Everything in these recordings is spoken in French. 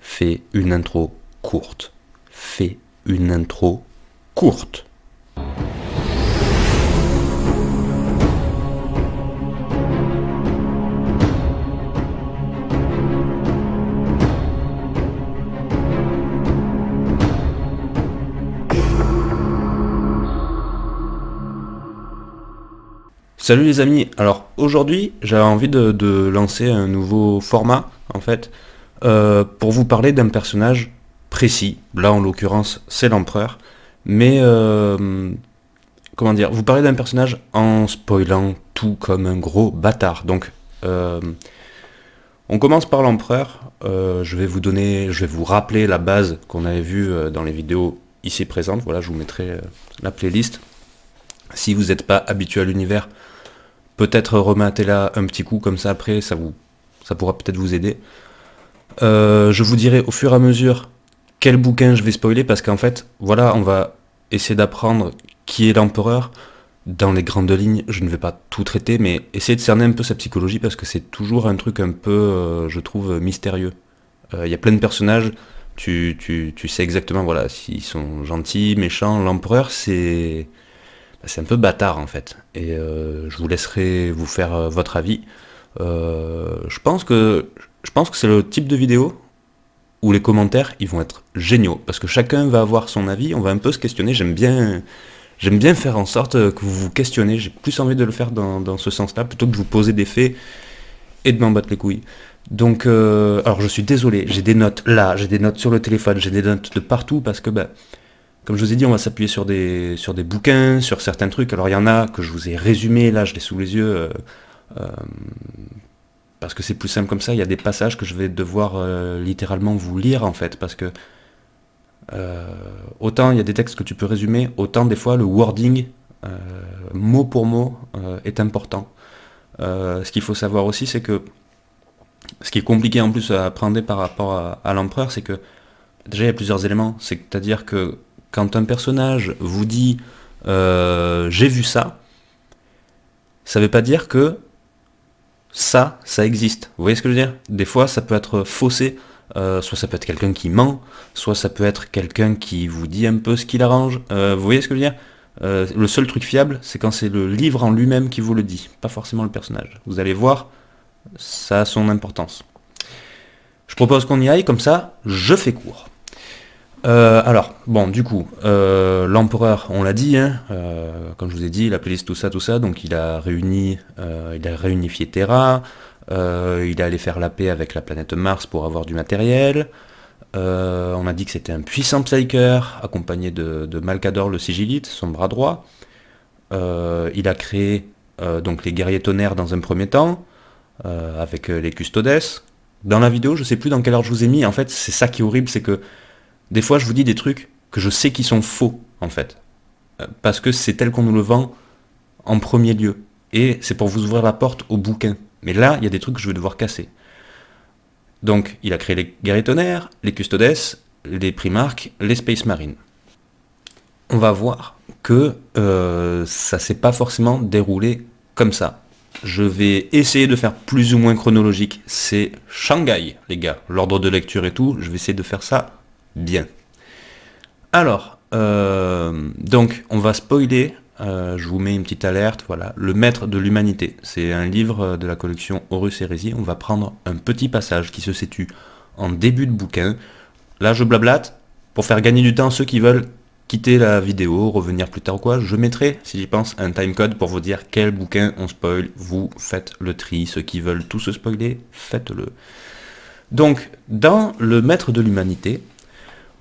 Fais une intro courte. Fais une intro courte. Salut les amis, alors aujourd'hui j'avais envie de lancer un nouveau format en fait pour vous parler d'un personnage précis, là en l'occurrence c'est l'empereur, mais comment dire, vous parler d'un personnage en spoilant tout comme un gros bâtard. Donc on commence par l'empereur, je vais vous rappeler la base qu'on avait vue dans les vidéos ici présentes, voilà je vous mettrai la playlist. Si vous n'êtes pas habitué à l'univers, peut-être rematez-la un petit coup, comme ça après ça pourra peut-être vous aider. Je vous dirai au fur et à mesure quel bouquin je vais spoiler, parce qu'en fait, voilà, on va essayer d'apprendre qui est l'empereur. Dans les grandes lignes, je ne vais pas tout traiter, mais essayer de cerner un peu sa psychologie, parce que c'est toujours un truc un peu, je trouve, mystérieux. Il y a plein de personnages, tu sais exactement, voilà, s'ils sont gentils, méchants. L'empereur, c'est un peu bâtard en fait, et je vous laisserai vous faire votre avis. Je pense que c'est le type de vidéo où les commentaires ils vont être géniaux, parce que chacun va avoir son avis, on va un peu se questionner. J'aime bien faire en sorte que vous vous questionnez, j'ai plus envie de le faire dans ce sens-là, plutôt que de vous poser des faits et de m'en battre les couilles. Donc, alors je suis désolé, j'ai des notes là, j'ai des notes sur le téléphone, j'ai des notes de partout, parce que comme je vous ai dit, on va s'appuyer sur des bouquins, sur certains trucs. Alors il y en a que je vous ai résumés, là je les sous les yeux, parce que c'est plus simple comme ça. Il y a des passages que je vais devoir littéralement vous lire en fait, parce que autant il y a des textes que tu peux résumer, autant des fois le wording, mot pour mot, est important. Ce qu'il faut savoir aussi, c'est que ce qui est compliqué en plus à apprendre par rapport à l'empereur, c'est que déjà il y a plusieurs éléments. C'est-à-dire que quand un personnage vous dit j'ai vu ça, ça veut pas dire que ça existe. Vous voyez ce que je veux dire? Des fois ça peut être faussé, soit ça peut être quelqu'un qui ment, soit ça peut être quelqu'un qui vous dit un peu ce qu'il arrange. Vous voyez ce que je veux dire? Le seul truc fiable, c'est quand c'est le livre en lui-même qui vous le dit, pas forcément le personnage. Vous allez voir, ça a son importance. Je propose qu'on y aille, comme ça je fais court. Alors, bon, du coup, l'empereur, on l'a dit, hein, comme je vous ai dit, la playlist, tout ça, donc il a réunifié Terra, il est allé faire la paix avec la planète Mars pour avoir du matériel, on a dit que c'était un puissant Psyker, accompagné de Malcador le Sigillite, son bras droit. Il a créé donc les guerriers tonnerres dans un premier temps, avec les custodes. Dans la vidéo, je sais plus dans quelle ordre je vous ai mis, en fait, c'est ça qui est horrible, c'est que des fois, je vous dis des trucs que je sais qui sont faux, en fait. Parce que c'est tel qu'on nous le vend en premier lieu. Et c'est pour vous ouvrir la porte au bouquin. Mais là, il y a des trucs que je vais devoir casser. Donc, il a créé les guerriers tonnerres, les custodes, les primarques, les space marines. On va voir que ça s'est pas forcément déroulé comme ça. Je vais essayer de faire plus ou moins chronologique. C'est Shanghai, les gars. L'ordre de lecture et tout, je vais essayer de faire ça bien. Alors, donc, on va spoiler, je vous mets une petite alerte, voilà, Le Maître de l'Humanité. C'est un livre de la collection Horus Hérésie. On va prendre un petit passage qui se situe en début de bouquin. Là, je blablate, pour faire gagner du temps ceux qui veulent quitter la vidéo, revenir plus tard ou quoi, je mettrai, si j'y pense, un timecode pour vous dire quel bouquin on spoil. Vous faites le tri, ceux qui veulent tout se spoiler, faites-le. Donc, dans Le Maître de l'Humanité,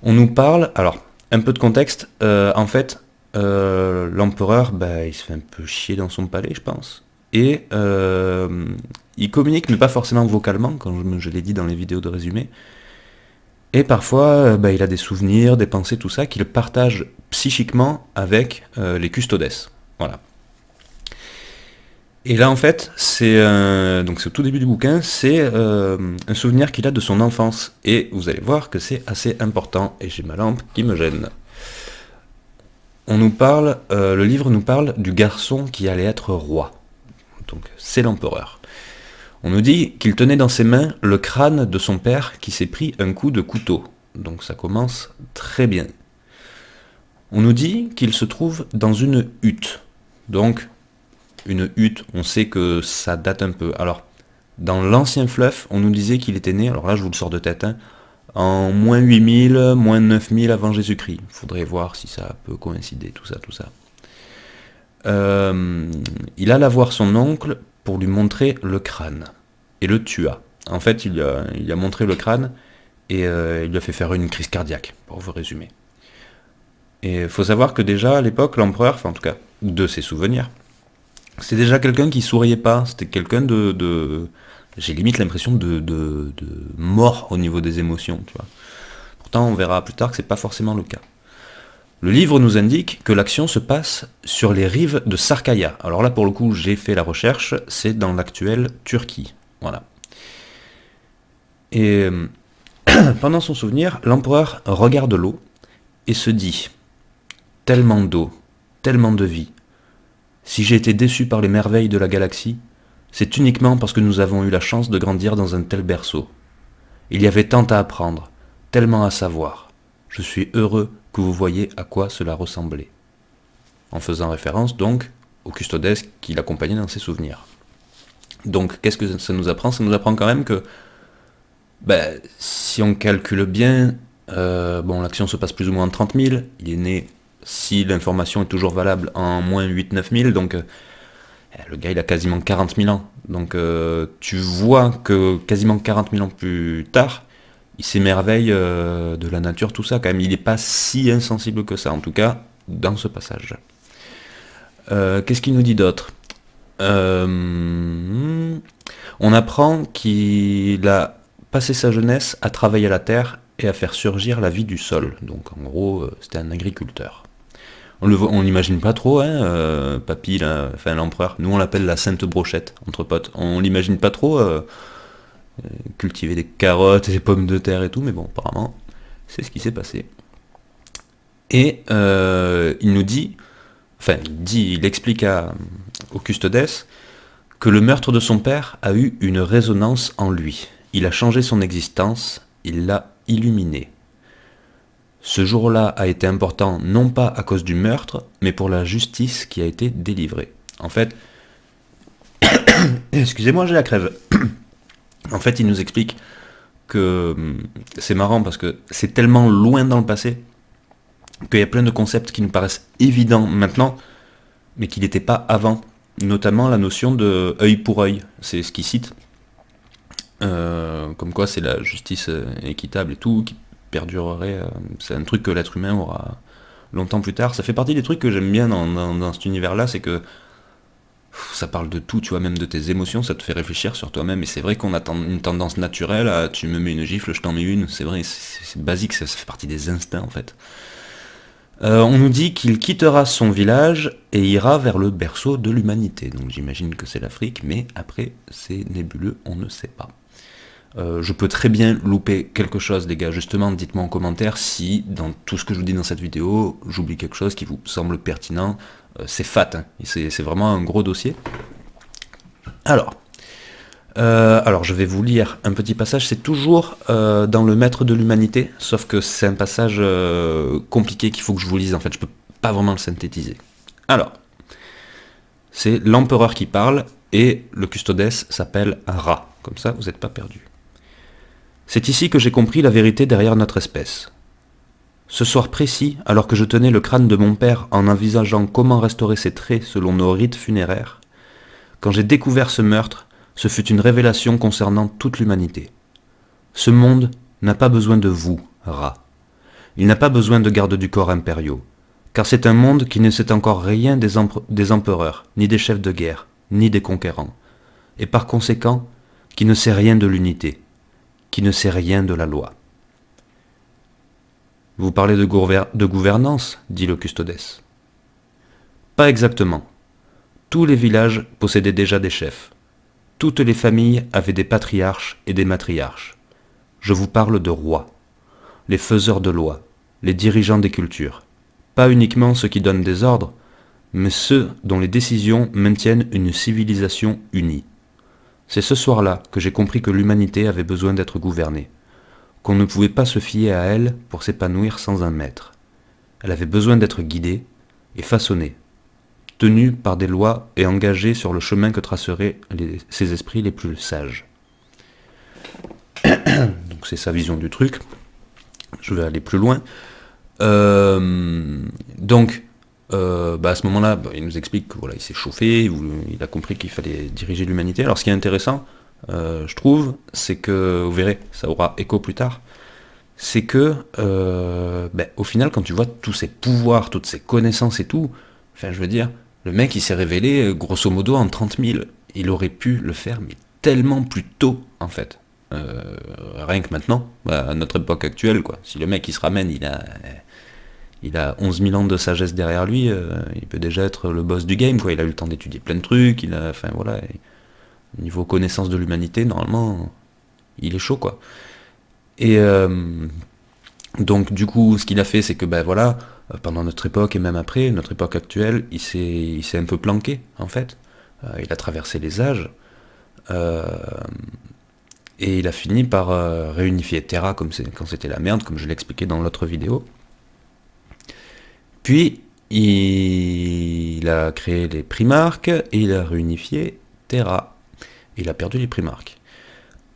on nous parle, alors, un peu de contexte, en fait, l'empereur, il se fait un peu chier dans son palais, je pense, et il communique, mais pas forcément vocalement, comme je l'ai dit dans les vidéos de résumé, et parfois, il a des souvenirs, des pensées, tout ça, qu'il partage psychiquement avec les custodes, voilà. Et là, en fait, donc c'est au tout début du bouquin, c'est un souvenir qu'il a de son enfance. Et vous allez voir que c'est assez important. Et j'ai ma lampe qui me gêne. le livre nous parle du garçon qui allait être roi. Donc c'est l'empereur. On nous dit qu'il tenait dans ses mains le crâne de son père qui s'est pris un coup de couteau. Donc ça commence très bien. On nous dit qu'il se trouve dans une hutte. Donc une hutte, on sait que ça date un peu. Alors, dans l'ancien fluff, on nous disait qu'il était né, alors là je vous le sors de tête, hein, en moins 8000, moins 9000 avant Jésus-Christ. Faudrait voir si ça peut coïncider, tout ça, tout ça. Il alla voir son oncle pour lui montrer le crâne, et le tua. En fait, il lui a montré le crâne, et il lui a fait faire une crise cardiaque, pour vous résumer. Et il faut savoir que déjà, à l'époque, l'empereur, enfin en tout cas, de ses souvenirs, c'était déjà quelqu'un qui souriait pas, c'était quelqu'un j'ai limite l'impression de mort au niveau des émotions, tu vois. Pourtant, on verra plus tard que c'est pas forcément le cas. Le livre nous indique que l'action se passe sur les rives de Sarkaya. Alors là, pour le coup, j'ai fait la recherche, c'est dans l'actuelle Turquie. Voilà. Et pendant son souvenir, l'empereur regarde l'eau et se dit « Tellement d'eau, tellement de vie. Si j'ai été déçu par les merveilles de la galaxie, c'est uniquement parce que nous avons eu la chance de grandir dans un tel berceau. Il y avait tant à apprendre, tellement à savoir. Je suis heureux que vous voyez à quoi cela ressemblait. » En faisant référence donc au custodes qui l'accompagnait dans ses souvenirs. Donc qu'est-ce que ça nous apprend? Ça nous apprend quand même que si on calcule bien, l'action se passe plus ou moins en 30 000, il est né, si l'information est toujours valable, en moins 8-9 000, donc le gars il a quasiment 40 000 ans. Donc tu vois que quasiment 40 000 ans plus tard, il s'émerveille de la nature, tout ça quand même. Il n'est pas si insensible que ça, en tout cas dans ce passage. Qu'est-ce qu'il nous dit d'autre? On apprend qu'il a passé sa jeunesse à travailler la terre et à faire surgir la vie du sol. Donc en gros, c'était un agriculteur. On l'imagine pas trop, hein, papy, là, enfin l'empereur. Nous on l'appelle la sainte brochette, entre potes. On l'imagine pas trop cultiver des carottes et des pommes de terre et tout, mais bon, apparemment, c'est ce qui s'est passé. Et il nous dit, il explique au custodes que le meurtre de son père a eu une résonance en lui. Il a changé son existence, il l'a illuminé. Ce jour-là a été important non pas à cause du meurtre, mais pour la justice qui a été délivrée. En fait, excusez-moi, j'ai la crève. En fait, il nous explique que c'est marrant parce que c'est tellement loin dans le passé qu'il y a plein de concepts qui nous paraissent évidents maintenant, mais qui n'étaient pas avant. Notamment la notion de œil pour œil, c'est ce qu'il cite. Comme quoi c'est la justice équitable et tout, qui perdurerait. C'est un truc que l'être humain aura longtemps plus tard. Ça fait partie des trucs que j'aime bien dans cet univers-là, c'est que ça parle de tout, tu vois, même de tes émotions, ça te fait réfléchir sur toi-même, et c'est vrai qu'on a une tendance naturelle à tu me mets une gifle, je t'en mets une, c'est vrai, c'est basique, ça fait partie des instincts en fait. On nous dit qu'il quittera son village et ira vers le berceau de l'humanité. Donc j'imagine que c'est l'Afrique, mais après c'est nébuleux, on ne sait pas. Je peux très bien louper quelque chose, les gars. Justement, dites-moi en commentaire si, dans tout ce que je vous dis dans cette vidéo, j'oublie quelque chose qui vous semble pertinent. C'est fat, hein. C'est vraiment un gros dossier. Alors, je vais vous lire un petit passage. C'est toujours dans le Maître de l'Humanité, sauf que c'est un passage compliqué qu'il faut que je vous lise. En fait, je peux pas vraiment le synthétiser. Alors, c'est l'empereur qui parle et le custodes s'appelle Ra. Comme ça, vous n'êtes pas perdu. C'est ici que j'ai compris la vérité derrière notre espèce. Ce soir précis, alors que je tenais le crâne de mon père en envisageant comment restaurer ses traits selon nos rites funéraires, quand j'ai découvert ce meurtre, ce fut une révélation concernant toute l'humanité. Ce monde n'a pas besoin de vous, Ra. Il n'a pas besoin de gardes du corps impériaux, car c'est un monde qui ne sait encore rien des empereurs, ni des chefs de guerre, ni des conquérants, et par conséquent, qui ne sait rien de l'unité, qui ne sait rien de la loi. Vous parlez de gouvernance, dit le custodes. Pas exactement. Tous les villages possédaient déjà des chefs. Toutes les familles avaient des patriarches et des matriarches. Je vous parle de rois, les faiseurs de lois, les dirigeants des cultures. pas uniquement ceux qui donnent des ordres, mais ceux dont les décisions maintiennent une civilisation unie. C'est ce soir-là que j'ai compris que l'humanité avait besoin d'être gouvernée, qu'on ne pouvait pas se fier à elle pour s'épanouir sans un maître. Elle avait besoin d'être guidée et façonnée, tenue par des lois et engagée sur le chemin que traceraient ses esprits les plus sages. Donc c'est sa vision du truc. Je vais aller plus loin. À ce moment-là, il nous explique que voilà, il s'est chauffé, il a compris qu'il fallait diriger l'humanité. Alors ce qui est intéressant, je trouve, c'est que, vous verrez, ça aura écho plus tard, c'est que, au final, quand tu vois tous ses pouvoirs, toutes ses connaissances et tout, enfin, je veux dire, le mec, il s'est révélé, grosso modo, en 30 000. Il aurait pu le faire, mais tellement plus tôt, en fait. Rien que maintenant, à notre époque actuelle, quoi. Si le mec, il se ramène, il a 11 000 ans de sagesse derrière lui, il peut déjà être le boss du game, quoi. Il a eu le temps d'étudier plein de trucs, enfin, voilà. Niveau connaissance de l'humanité, normalement, il est chaud, quoi. Et donc du coup, ce qu'il a fait, c'est que pendant notre époque et même après, notre époque actuelle, il s'est un peu planqué, en fait. Il a traversé les âges, et il a fini par réunifier Terra quand c'était la merde, comme je l'ai expliqué dans l'autre vidéo. Puis, il a créé les Primarques, et il a réunifié Terra. Il a perdu les Primarques.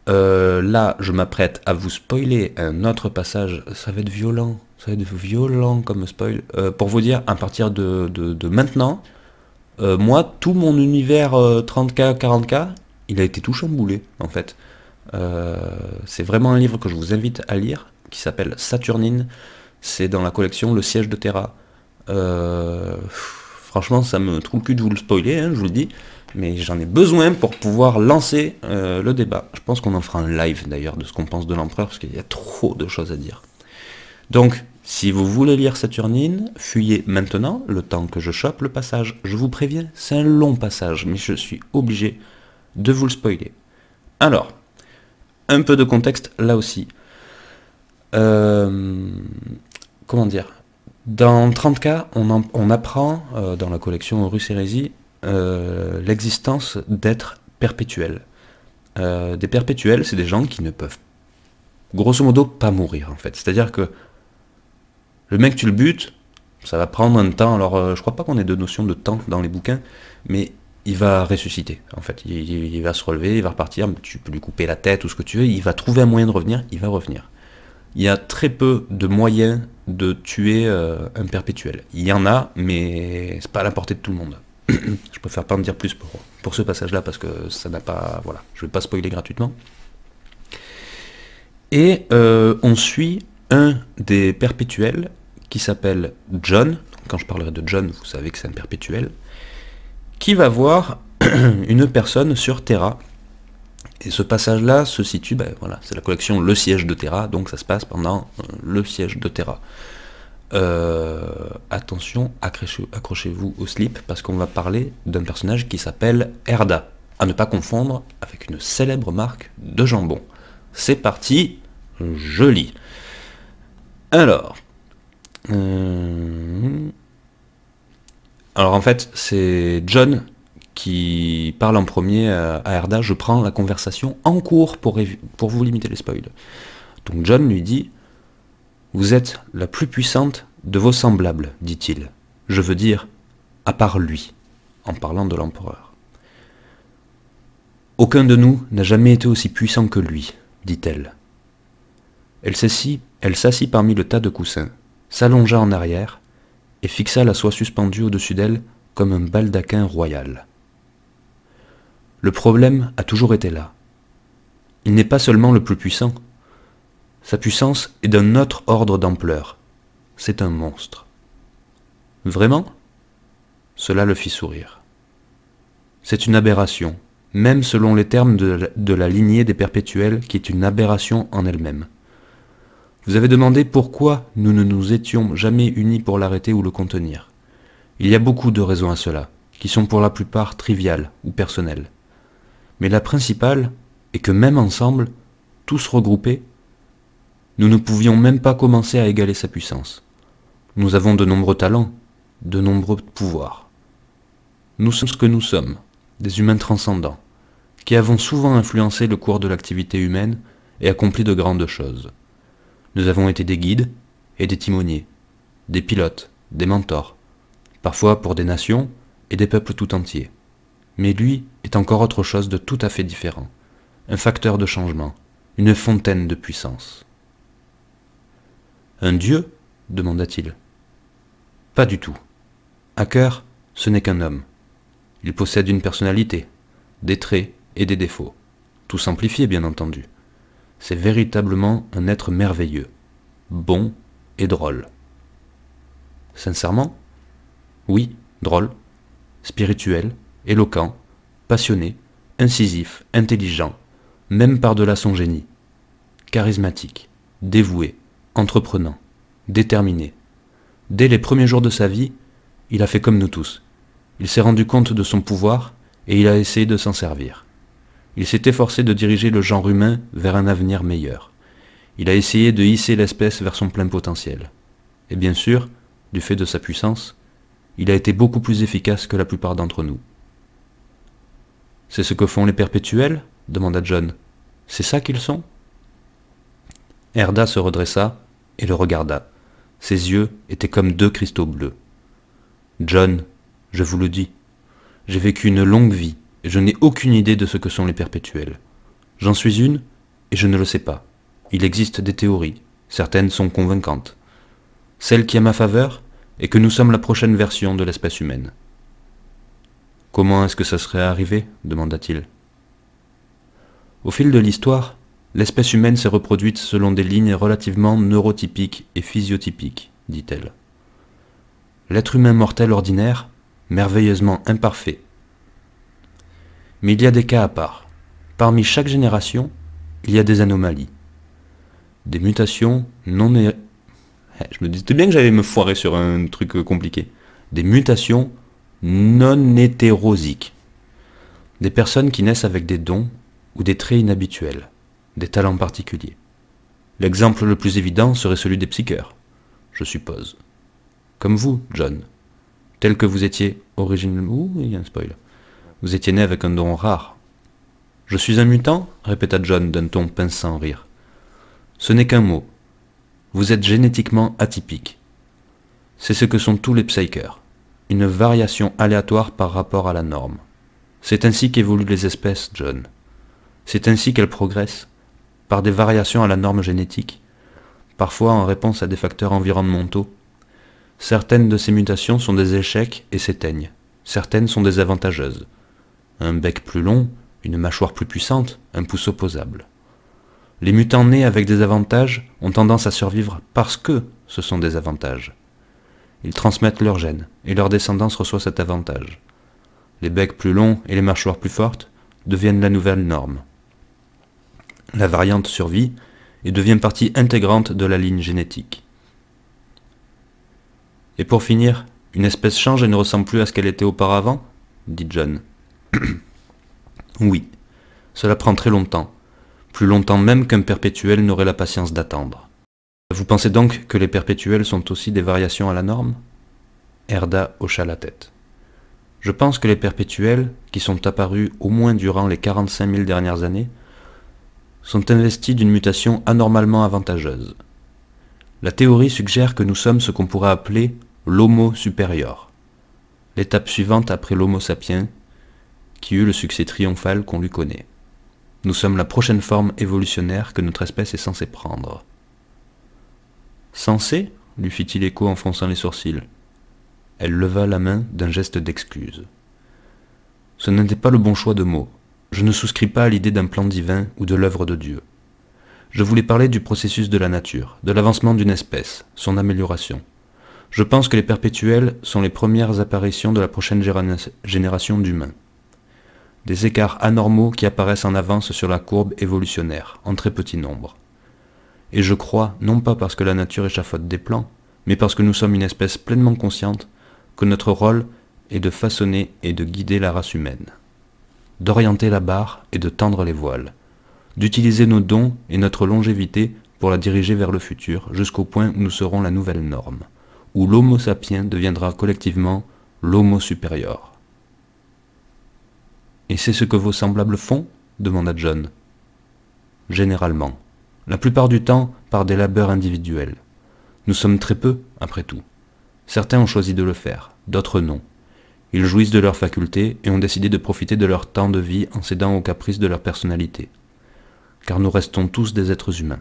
Là, je m'apprête à vous spoiler un autre passage. Ça va être violent comme spoil. Pour vous dire, à partir de maintenant, moi, tout mon univers 30K, 40K, il a été tout chamboulé, en fait. C'est vraiment un livre que je vous invite à lire, qui s'appelle Saturnine. C'est dans la collection Le Siège de Terra. Franchement, ça me trouve le cul de vous le spoiler, hein, je vous le dis. Mais j'en ai besoin pour pouvoir lancer le débat. Je pense qu'on en fera un live d'ailleurs de ce qu'on pense de l'empereur, parce qu'il y a trop de choses à dire. Donc, si vous voulez lire Saturnine, fuyez maintenant, le temps que je chope le passage. Je vous préviens, c'est un long passage, mais je suis obligé de vous le spoiler. Alors, un peu de contexte là aussi. Comment dire? Dans 30K, on apprend, dans la collection Horus Hérésie, l'existence d'êtres perpétuels. Des perpétuels, c'est des gens qui ne peuvent, grosso modo, pas mourir, en fait. C'est-à-dire que le mec, tu le butes, ça va prendre un temps. Alors, je crois pas qu'on ait de notion de temps dans les bouquins, mais il va ressusciter, en fait. Il va se relever, il va repartir, tu peux lui couper la tête ou ce que tu veux, il va trouver un moyen de revenir, il va revenir. Il y a très peu de moyens de tuer un perpétuel. Il y en a, mais c'est pas à la portée de tout le monde. Je préfère pas en dire plus pour ce passage-là, parce que ça n'a pas... Voilà, je vais pas spoiler gratuitement. Et on suit un des perpétuels qui s'appelle John. Quand je parlerai de John, vous savez que c'est un perpétuel, qui va voir une personne sur Terra. Et ce passage-là se situe, voilà, c'est la collection Le Siège de Terra, donc ça se passe pendant le siège de Terra. Attention, accrochez-vous au slip, parce qu'on va parler d'un personnage qui s'appelle Erda, à ne pas confondre avec une célèbre marque de jambon. C'est parti, je lis. Alors en fait, c'est John qui parle en premier à Erda. Je prends la conversation en cours pour vous limiter les spoils. Donc John lui dit: vous êtes la plus puissante de vos semblables, dit-il. Je veux dire, à part lui, en parlant de l'empereur. Aucun de nous n'a jamais été aussi puissant que lui, dit-elle. Elle s'assit parmi le tas de coussins, s'allongea en arrière, et fixa la soie suspendue au-dessus d'elle comme un baldaquin royal. Le problème a toujours été là. Il n'est pas seulement le plus puissant. Sa puissance est d'un autre ordre d'ampleur. C'est un monstre. Vraiment? Cela le fit sourire. C'est une aberration, même selon les termes de la lignée des perpétuels, qui est une aberration en elle-même. Vous avez demandé pourquoi nous ne nous étions jamais unis pour l'arrêter ou le contenir. Il y a beaucoup de raisons à cela, qui sont pour la plupart triviales ou personnelles. Mais la principale est que même ensemble, tous regroupés, nous ne pouvions même pas commencer à égaler sa puissance. Nous avons de nombreux talents, de nombreux pouvoirs. Nous sommes ce que nous sommes, des humains transcendants, qui avons souvent influencé le cours de l'activité humaine et accompli de grandes choses. Nous avons été des guides et des timoniers, des pilotes, des mentors, parfois pour des nations et des peuples tout entiers. Mais lui est encore autre chose de tout à fait différent, un facteur de changement, une fontaine de puissance. Un dieu ? Demanda-t-il. Pas du tout. Hacker, ce n'est qu'un homme. Il possède une personnalité, des traits et des défauts. Tout simplifié, bien entendu. C'est véritablement un être merveilleux, bon et drôle. Sincèrement ? Oui, drôle, spirituel, éloquent, passionné, incisif, intelligent, même par-delà son génie. Charismatique, dévoué, entreprenant, déterminé. Dès les premiers jours de sa vie, il a fait comme nous tous. Il s'est rendu compte de son pouvoir et il a essayé de s'en servir. Il s'est efforcé de diriger le genre humain vers un avenir meilleur. Il a essayé de hisser l'espèce vers son plein potentiel. Et bien sûr, du fait de sa puissance, il a été beaucoup plus efficace que la plupart d'entre nous. « C'est ce que font les perpétuels ?» demanda John. « C'est ça qu'ils sont ?» Erda se redressa et le regarda. Ses yeux étaient comme deux cristaux bleus. « John, je vous le dis, j'ai vécu une longue vie et je n'ai aucune idée de ce que sont les perpétuels. J'en suis une et je ne le sais pas. Il existe des théories, certaines sont convaincantes. Celle qui est à ma faveur est que nous sommes la prochaine version de l'espèce humaine. » « Comment est-ce que ça serait arrivé ? Demanda-t-il. Au fil de l'histoire, l'espèce humaine s'est reproduite selon des lignes relativement neurotypiques et physiotypiques, dit-elle. L'être humain mortel ordinaire, merveilleusement imparfait. Mais il y a des cas à part. Parmi chaque génération, il y a des anomalies. Des mutations non... Je me disais bien que j'allais me foirer sur un truc compliqué. Des mutations non hétérosiques. Des personnes qui naissent avec des dons ou des traits inhabituels, des talents particuliers. L'exemple le plus évident serait celui des psycheurs, je suppose. Comme vous, John. Tel que vous étiez originellement... Ouh, il y a un spoil. Vous étiez né avec un don rare. Je suis un mutant ? Répéta John d'un ton pince sans rire. Ce n'est qu'un mot. Vous êtes génétiquement atypique. C'est ce que sont tous les psycheurs. Une variation aléatoire par rapport à la norme. C'est ainsi qu'évoluent les espèces, John. C'est ainsi qu'elles progressent, par des variations à la norme génétique, parfois en réponse à des facteurs environnementaux. Certaines de ces mutations sont des échecs et s'éteignent. Certaines sont désavantageuses. Un bec plus long, une mâchoire plus puissante, un pouce opposable. Les mutants nés avec des avantages ont tendance à survivre parce que ce sont des avantages. Ils transmettent leurs gènes, et leur descendance reçoit cet avantage. Les becs plus longs et les mâchoires plus fortes deviennent la nouvelle norme. La variante survit et devient partie intégrante de la ligne génétique. Et pour finir, une espèce change et ne ressemble plus à ce qu'elle était auparavant ? Dit John. Oui, cela prend très longtemps, plus longtemps même qu'un perpétuel n'aurait la patience d'attendre. Vous pensez donc que les perpétuels sont aussi des variations à la norme ? Erda hocha la tête. Je pense que les perpétuels, qui sont apparus au moins durant les 45 000 dernières années, sont investis d'une mutation anormalement avantageuse. La théorie suggère que nous sommes ce qu'on pourrait appeler l'homo supérieur, l'étape suivante après l'homo sapiens, qui eut le succès triomphal qu'on lui connaît. Nous sommes la prochaine forme évolutionnaire que notre espèce est censée prendre. Censée ? Lui fit-il écho en fronçant les sourcils. Elle leva la main d'un geste d'excuse. Ce n'était pas le bon choix de mots. Je ne souscris pas à l'idée d'un plan divin ou de l'œuvre de Dieu. Je voulais parler du processus de la nature, de l'avancement d'une espèce, son amélioration. Je pense que les perpétuels sont les premières apparitions de la prochaine génération d'humains. Des écarts anormaux qui apparaissent en avance sur la courbe évolutionnaire, en très petit nombre. Et je crois, non pas parce que la nature échafaude des plans, mais parce que nous sommes une espèce pleinement consciente, que notre rôle est de façonner et de guider la race humaine, d'orienter la barre et de tendre les voiles, d'utiliser nos dons et notre longévité pour la diriger vers le futur, jusqu'au point où nous serons la nouvelle norme, où l'homo sapiens deviendra collectivement l'homo supérieur. Et c'est ce que vos semblables font ? Demanda John. Généralement. La plupart du temps par des labeurs individuels. Nous sommes très peu, après tout. Certains ont choisi de le faire, d'autres non. Ils jouissent de leurs facultés et ont décidé de profiter de leur temps de vie en cédant aux caprices de leur personnalité. Car nous restons tous des êtres humains.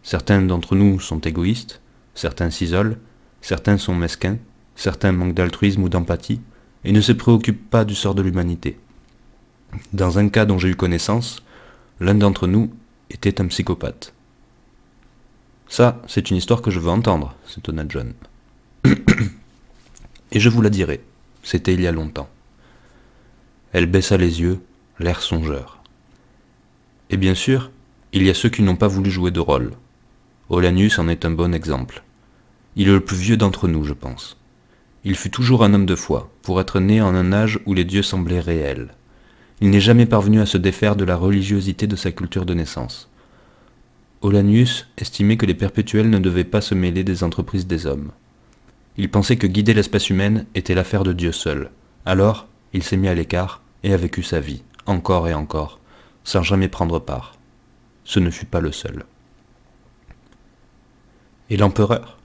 Certains d'entre nous sont égoïstes, certains s'isolent, certains sont mesquins, certains manquent d'altruisme ou d'empathie et ne se préoccupent pas du sort de l'humanité. Dans un cas dont j'ai eu connaissance, l'un d'entre nous était un psychopathe. Ça, c'est une histoire que je veux entendre, s'étonna John. Et je vous la dirai, c'était il y a longtemps. Elle baissa les yeux, l'air songeur. Et bien sûr, il y a ceux qui n'ont pas voulu jouer de rôle. Ollanius en est un bon exemple. Il est le plus vieux d'entre nous, je pense. Il fut toujours un homme de foi, pour être né en un âge où les dieux semblaient réels. Il n'est jamais parvenu à se défaire de la religiosité de sa culture de naissance. Ollanius estimait que les perpétuels ne devaient pas se mêler des entreprises des hommes. Il pensait que guider l'espèce humaine était l'affaire de Dieu seul. Alors, il s'est mis à l'écart et a vécu sa vie, encore et encore, sans jamais prendre part. Ce ne fut pas le seul. Et l'empereur ?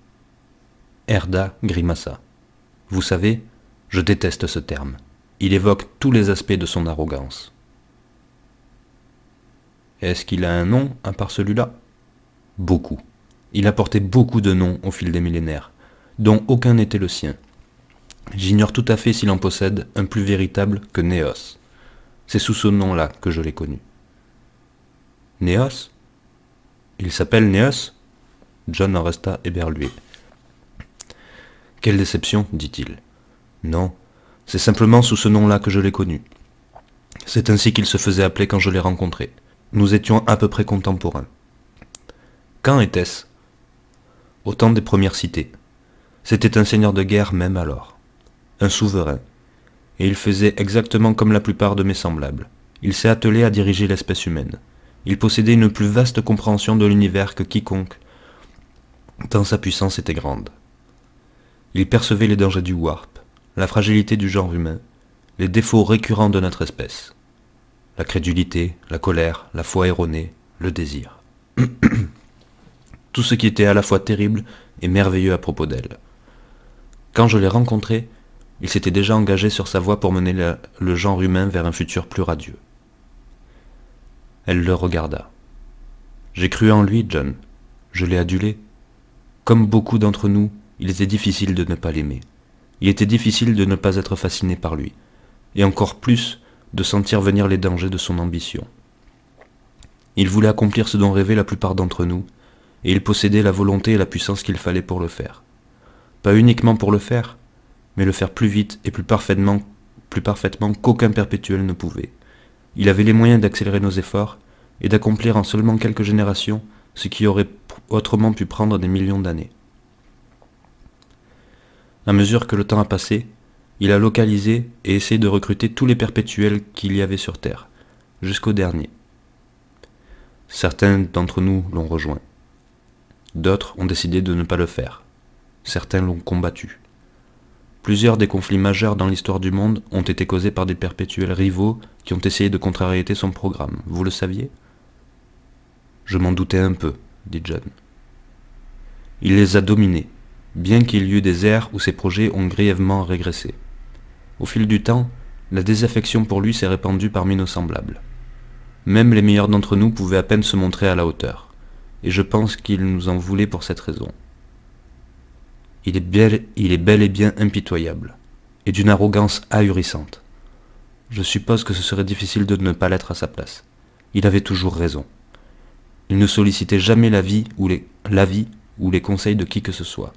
Erda grimaça. Vous savez, je déteste ce terme. Il évoque tous les aspects de son arrogance. Est-ce qu'il a un nom à part celui-là ? Beaucoup. Il a porté beaucoup de noms au fil des millénaires, dont aucun n'était le sien. J'ignore tout à fait s'il en possède un plus véritable que Néos. C'est sous ce nom-là que je l'ai connu. Néos ? Il s'appelle Néos ? John en resta éberlué. Quelle déception, dit-il. Non, c'est simplement sous ce nom-là que je l'ai connu. C'est ainsi qu'il se faisait appeler quand je l'ai rencontré. Nous étions à peu près contemporains. Quand était-ce ? Au temps des premières cités. C'était un seigneur de guerre même alors. Un souverain. Et il faisait exactement comme la plupart de mes semblables. Il s'est attelé à diriger l'espèce humaine. Il possédait une plus vaste compréhension de l'univers que quiconque, tant sa puissance était grande. Il percevait les dangers du warp, la fragilité du genre humain, les défauts récurrents de notre espèce. La crédulité, la colère, la foi erronée, le désir. Tout ce qui était à la fois terrible et merveilleux à propos d'elle. Quand je l'ai rencontré, il s'était déjà engagé sur sa voie pour mener le genre humain vers un futur plus radieux. Elle le regarda. J'ai cru en lui, John. Je l'ai adulé. Comme beaucoup d'entre nous, il était difficile de ne pas l'aimer. Il était difficile de ne pas être fasciné par lui, et encore plus de sentir venir les dangers de son ambition. Il voulait accomplir ce dont rêvaient la plupart d'entre nous, et il possédait la volonté et la puissance qu'il fallait pour le faire. Pas uniquement pour le faire, mais le faire plus vite et plus parfaitement qu'aucun perpétuel ne pouvait. Il avait les moyens d'accélérer nos efforts et d'accomplir en seulement quelques générations ce qui aurait autrement pu prendre des millions d'années. À mesure que le temps a passé, il a localisé et essayé de recruter tous les perpétuels qu'il y avait sur Terre, jusqu'au dernier. Certains d'entre nous l'ont rejoint. D'autres ont décidé de ne pas le faire. Certains l'ont combattu. Plusieurs des conflits majeurs dans l'histoire du monde ont été causés par des perpétuels rivaux qui ont essayé de contrarier son programme. Vous le saviez ? Je m'en doutais un peu, dit John. Il les a dominés, bien qu'il y eut des ères où ses projets ont grièvement régressé. Au fil du temps, la désaffection pour lui s'est répandue parmi nos semblables. Même les meilleurs d'entre nous pouvaient à peine se montrer à la hauteur, et je pense qu'il nous en voulait pour cette raison. Il est bel et bien impitoyable, et d'une arrogance ahurissante. Je suppose que ce serait difficile de ne pas l'être à sa place. Il avait toujours raison. Il ne sollicitait jamais l'avis ou les conseils de qui que ce soit.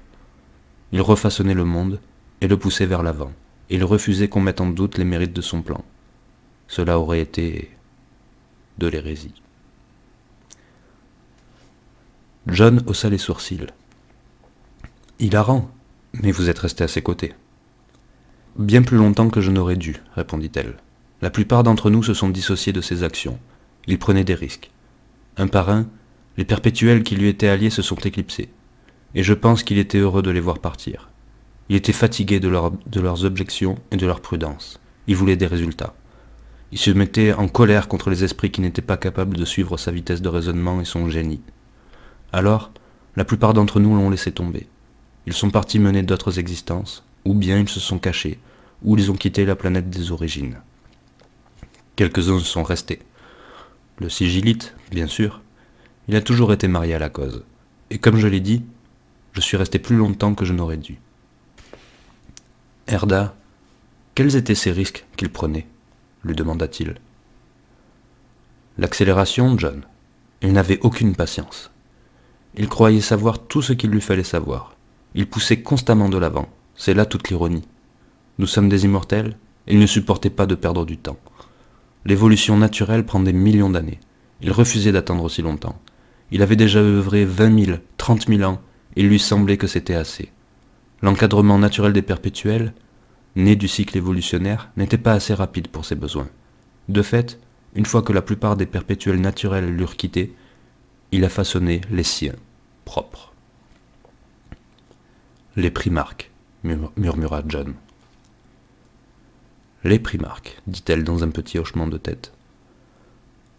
Il refaçonnait le monde et le poussait vers l'avant, et il refusait qu'on mette en doute les mérites de son plan. Cela aurait été de l'hérésie. John haussa les sourcils. Hilarant, mais vous êtes resté à ses côtés. Bien plus longtemps que je n'aurais dû, répondit-elle. La plupart d'entre nous se sont dissociés de ses actions. Ils prenaient des risques. Un par un, les perpétuels qui lui étaient alliés se sont éclipsés, et je pense qu'il était heureux de les voir partir. Il était fatigué de leurs objections et de leur prudence. Il voulait des résultats. Il se mettait en colère contre les esprits qui n'étaient pas capables de suivre sa vitesse de raisonnement et son génie. Alors, la plupart d'entre nous l'ont laissé tomber. Ils sont partis mener d'autres existences, ou bien ils se sont cachés, ou ils ont quitté la planète des origines. Quelques-uns sont restés. Le sigillite, bien sûr, il a toujours été marié à la cause. Et comme je l'ai dit, je suis resté plus longtemps que je n'aurais dû. Erda, quels étaient ces risques qu'il prenait ? Lui demanda-t-il. L'accélération, John. Il n'avait aucune patience. Il croyait savoir tout ce qu'il lui fallait savoir. Il poussait constamment de l'avant. C'est là toute l'ironie. Nous sommes des immortels, et il ne supportait pas de perdre du temps. L'évolution naturelle prend des millions d'années. Il refusait d'attendre aussi longtemps. Il avait déjà œuvré 20 000, 30 000 ans, et il lui semblait que c'était assez. L'encadrement naturel des perpétuels, né du cycle évolutionnaire, n'était pas assez rapide pour ses besoins. De fait, une fois que la plupart des perpétuels naturels l'eurent quitté, il a façonné les siens, propres. Les primarques, murmura John. Les primarques, dit-elle dans un petit hochement de tête.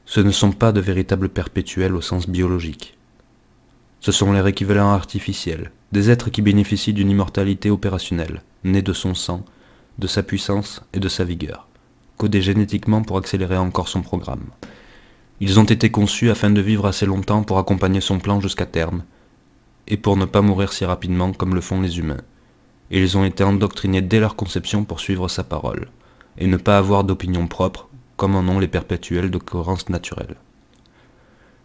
Ce ne sont pas de véritables perpétuels au sens biologique. Ce sont leurs équivalents artificiels, des êtres qui bénéficient d'une immortalité opérationnelle, née de son sang, de sa puissance et de sa vigueur, codés génétiquement pour accélérer encore son programme. Ils ont été conçus afin de vivre assez longtemps pour accompagner son plan jusqu'à terme, et pour ne pas mourir si rapidement comme le font les humains. Et ils ont été endoctrinés dès leur conception pour suivre sa parole, et ne pas avoir d'opinion propre, comme en ont les perpétuels de cohérence naturelle.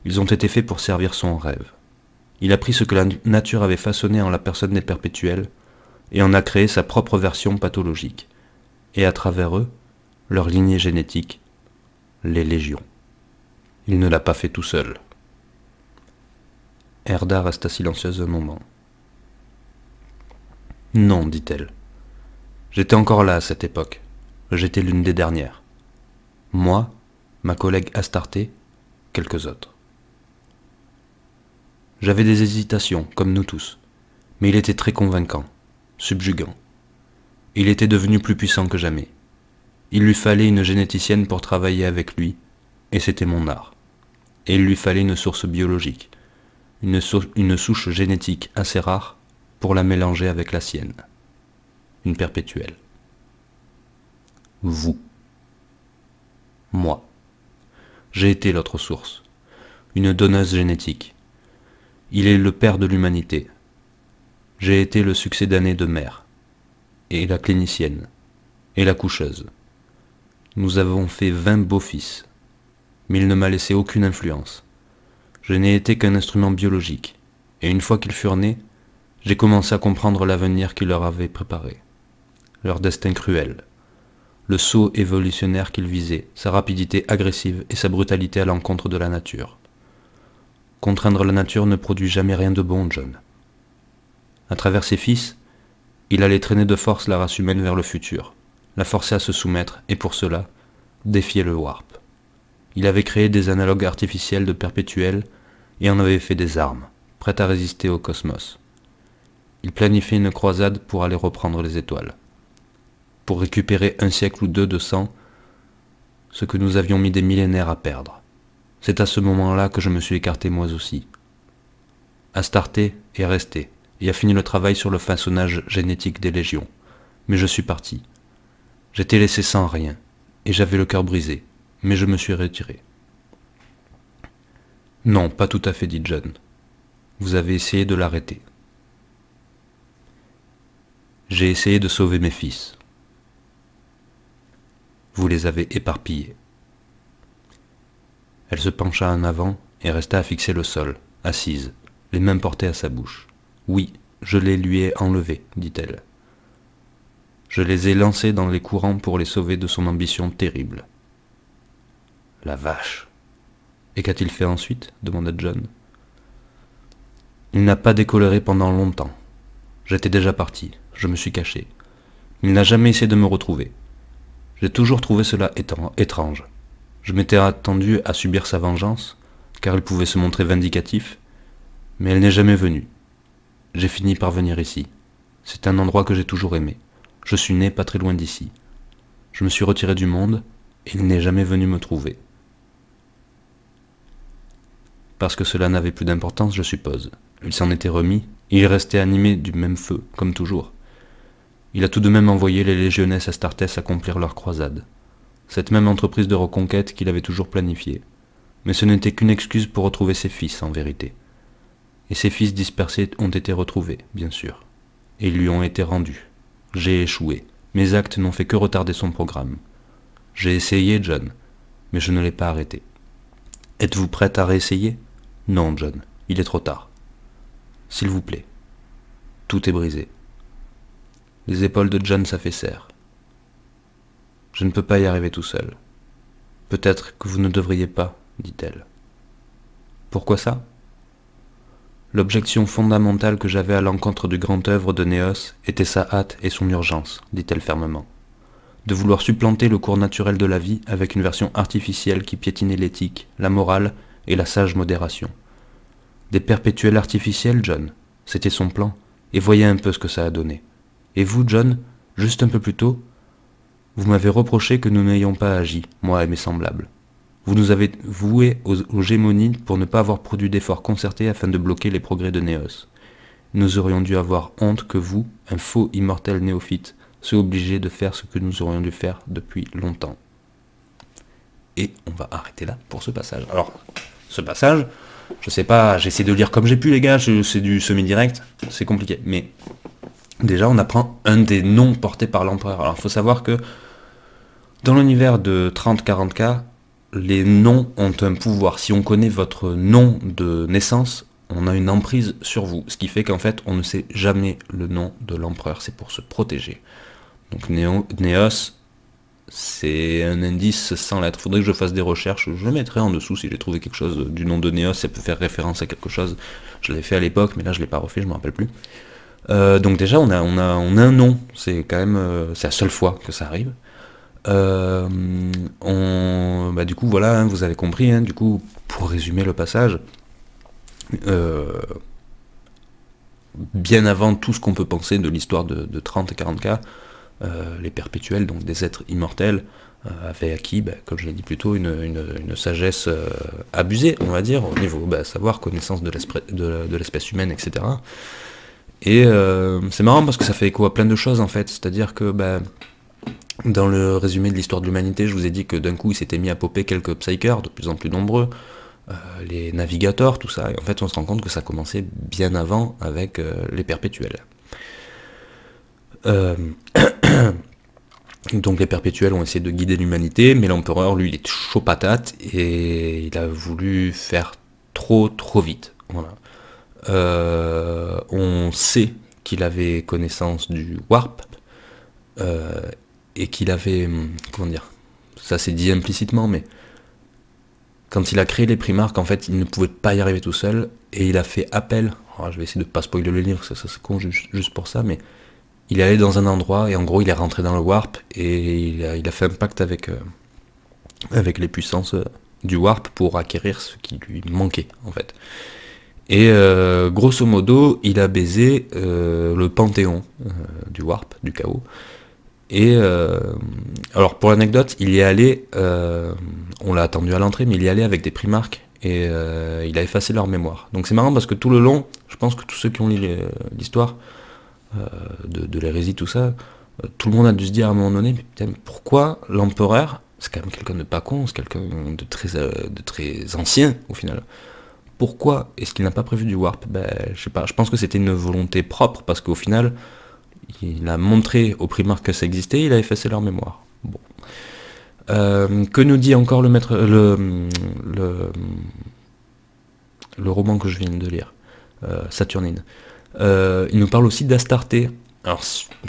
Ils ont été faits pour servir son rêve. Il a pris ce que la nature avait façonné en la personne des perpétuels, et en a créé sa propre version pathologique, et à travers eux, leur lignée génétique, les légions. Il ne l'a pas fait tout seul. Erda resta silencieuse un moment. Non, dit-elle. J'étais encore là à cette époque. J'étais l'une des dernières. Moi, ma collègue Astarté, quelques autres. J'avais des hésitations, comme nous tous, mais il était très convaincant, subjugant. Il était devenu plus puissant que jamais. Il lui fallait une généticienne pour travailler avec lui, et c'était mon art. Et il lui fallait une source biologique, une souche génétique assez rare pour la mélanger avec la sienne. Une perpétuelle. Vous. Moi. J'ai été l'autre source, une donneuse génétique. Il est le père de l'humanité. J'ai été le succédané de mère, et la clinicienne, et la coucheuse. Nous avons fait 20 beaux-fils, mais il ne m'a laissé aucune influence. Je n'ai été qu'un instrument biologique, et une fois qu'ils furent nés, j'ai commencé à comprendre l'avenir qu'ils leur avaient préparé, leur destin cruel, le saut évolutionnaire qu'ils visaient, sa rapidité agressive et sa brutalité à l'encontre de la nature. Contraindre la nature ne produit jamais rien de bon, John. À travers ses fils, il allait traîner de force la race humaine vers le futur, la forcer à se soumettre, et pour cela, défier le warp. Il avait créé des analogues artificiels de perpétuels et en avait fait des armes, prêtes à résister au cosmos. Il planifiait une croisade pour aller reprendre les étoiles, pour récupérer un siècle ou deux de sang, ce que nous avions mis des millénaires à perdre. C'est à ce moment-là que je me suis écarté moi aussi. Astarté est resté et a fini le travail sur le façonnage génétique des légions, mais je suis parti. J'étais laissé sans rien, et j'avais le cœur brisé, mais je me suis retiré. Non, pas tout à fait, dit John. Vous avez essayé de l'arrêter. J'ai essayé de sauver mes fils. Vous les avez éparpillés. Elle se pencha en avant et resta à fixer le sol, assise, les mains portées à sa bouche. Oui, je les lui ai enlevés, dit-elle. Je les ai lancés dans les courants pour les sauver de son ambition terrible. La vache. Et qu'a-t-il fait ensuite demanda John. Il n'a pas décoléré pendant longtemps. J'étais déjà parti, je me suis caché. Il n'a jamais essayé de me retrouver. J'ai toujours trouvé cela étrange. Je m'étais attendu à subir sa vengeance, car il pouvait se montrer vindicatif, mais elle n'est jamais venue. J'ai fini par venir ici. C'est un endroit que j'ai toujours aimé. Je suis né pas très loin d'ici. Je me suis retiré du monde, et il n'est jamais venu me trouver. Parce que cela n'avait plus d'importance, je suppose. Il s'en était remis, et il restait animé du même feu, comme toujours. Il a tout de même envoyé les légionnaires Astartés accomplir leur croisade. Cette même entreprise de reconquête qu'il avait toujours planifiée. Mais ce n'était qu'une excuse pour retrouver ses fils, en vérité. Et ses fils dispersés ont été retrouvés, bien sûr. Et ils lui ont été rendus. J'ai échoué. Mes actes n'ont fait que retarder son programme. J'ai essayé, John, mais je ne l'ai pas arrêté. Êtes-vous prête à réessayer? Non, John, il est trop tard. S'il vous plaît. Tout est brisé. Les épaules de John s'affaissèrent. Je ne peux pas y arriver tout seul. Peut-être que vous ne devriez pas, dit-elle. Pourquoi ça? L'objection fondamentale que j'avais à l'encontre du grand œuvre de Néos était sa hâte et son urgence, dit-elle fermement. De vouloir supplanter le cours naturel de la vie avec une version artificielle qui piétinait l'éthique, la morale et la sage modération. Des perpétuels artificiels, John, c'était son plan, et voyez un peu ce que ça a donné. Et vous, John, juste un peu plus tôt, vous m'avez reproché que nous n'ayons pas agi, moi et mes semblables. Vous nous avez voués aux gémonies pour ne pas avoir produit d'efforts concertés afin de bloquer les progrès de Néos. Nous aurions dû avoir honte que vous, un faux immortel néophyte, soyez obligés de faire ce que nous aurions dû faire depuis longtemps. Et on va arrêter là pour ce passage. Alors, ce passage, je sais pas, j'essaie de lire comme j'ai pu les gars, c'est du semi-direct, c'est compliqué. Mais déjà, on apprend un des noms portés par l'empereur. Alors, il faut savoir que dans l'univers de 30-40K, les noms ont un pouvoir. Si on connaît votre nom de naissance, on a une emprise sur vous. Ce qui fait qu'en fait, on ne sait jamais le nom de l'empereur. C'est pour se protéger. Donc Néos, c'est un indice sans lettres. Faudrait que je fasse des recherches. Je le mettrai en dessous si j'ai trouvé quelque chose du nom de Néos. Ça peut faire référence à quelque chose. Je l'avais fait à l'époque, mais là je l'ai pas refait, je me rappelle plus. Donc déjà, on a un nom. C'est quand même, c'est la seule fois que ça arrive. Du coup voilà, hein, vous avez compris, hein, du coup, pour résumer le passage, bien avant tout ce qu'on peut penser de l'histoire de 30 et 40K, les perpétuels, donc des êtres immortels, avaient acquis, comme je l'ai dit plus tôt, une sagesse abusée, on va dire, au niveau savoir, connaissance de l'espèce humaine, etc. Et c'est marrant parce que ça fait écho à plein de choses en fait, c'est-à-dire que dans le résumé de l'histoire de l'humanité, je vous ai dit que d'un coup il s'était mis à popper quelques psychers de plus en plus nombreux, les navigateurs, tout ça, et en fait on se rend compte que ça commençait bien avant avec les perpétuels. Donc les perpétuels ont essayé de guider l'humanité, mais l'empereur lui il est chaud patate et il a voulu faire trop vite. Voilà. On sait qu'il avait connaissance du warp, et qu'il avait, comment dire, ça c'est dit implicitement, mais quand il a créé les Primarques, en fait, il ne pouvait pas y arriver tout seul, et il a fait appel, je vais essayer de pas spoiler le livre, ça c'est con juste pour ça, mais il est allé dans un endroit, et en gros il est rentré dans le warp, et il a fait un pacte avec les puissances du warp pour acquérir ce qui lui manquait, en fait. Et grosso modo, il a baisé le panthéon du warp, du chaos. Et alors pour l'anecdote, il y est allé, on l'a attendu à l'entrée, mais il y est allé avec des Primarques et il a effacé leur mémoire. Donc c'est marrant parce que tout le long, je pense que tous ceux qui ont lu l'histoire de l'hérésie, tout ça, tout le monde a dû se dire à un moment donné, mais putain, pourquoi l'empereur, c'est quand même quelqu'un de pas con, c'est quelqu'un de très ancien au final, pourquoi est-ce qu'il n'a pas prévu du warp? Je sais pas, je pense que c'était une volonté propre parce qu'au final, il a montré aux Primarques que ça existait, il a effacé leur mémoire. Bon. Que nous dit encore le maître, le roman que je viens de lire, Saturnine. Il nous parle aussi d'Astarté. Alors,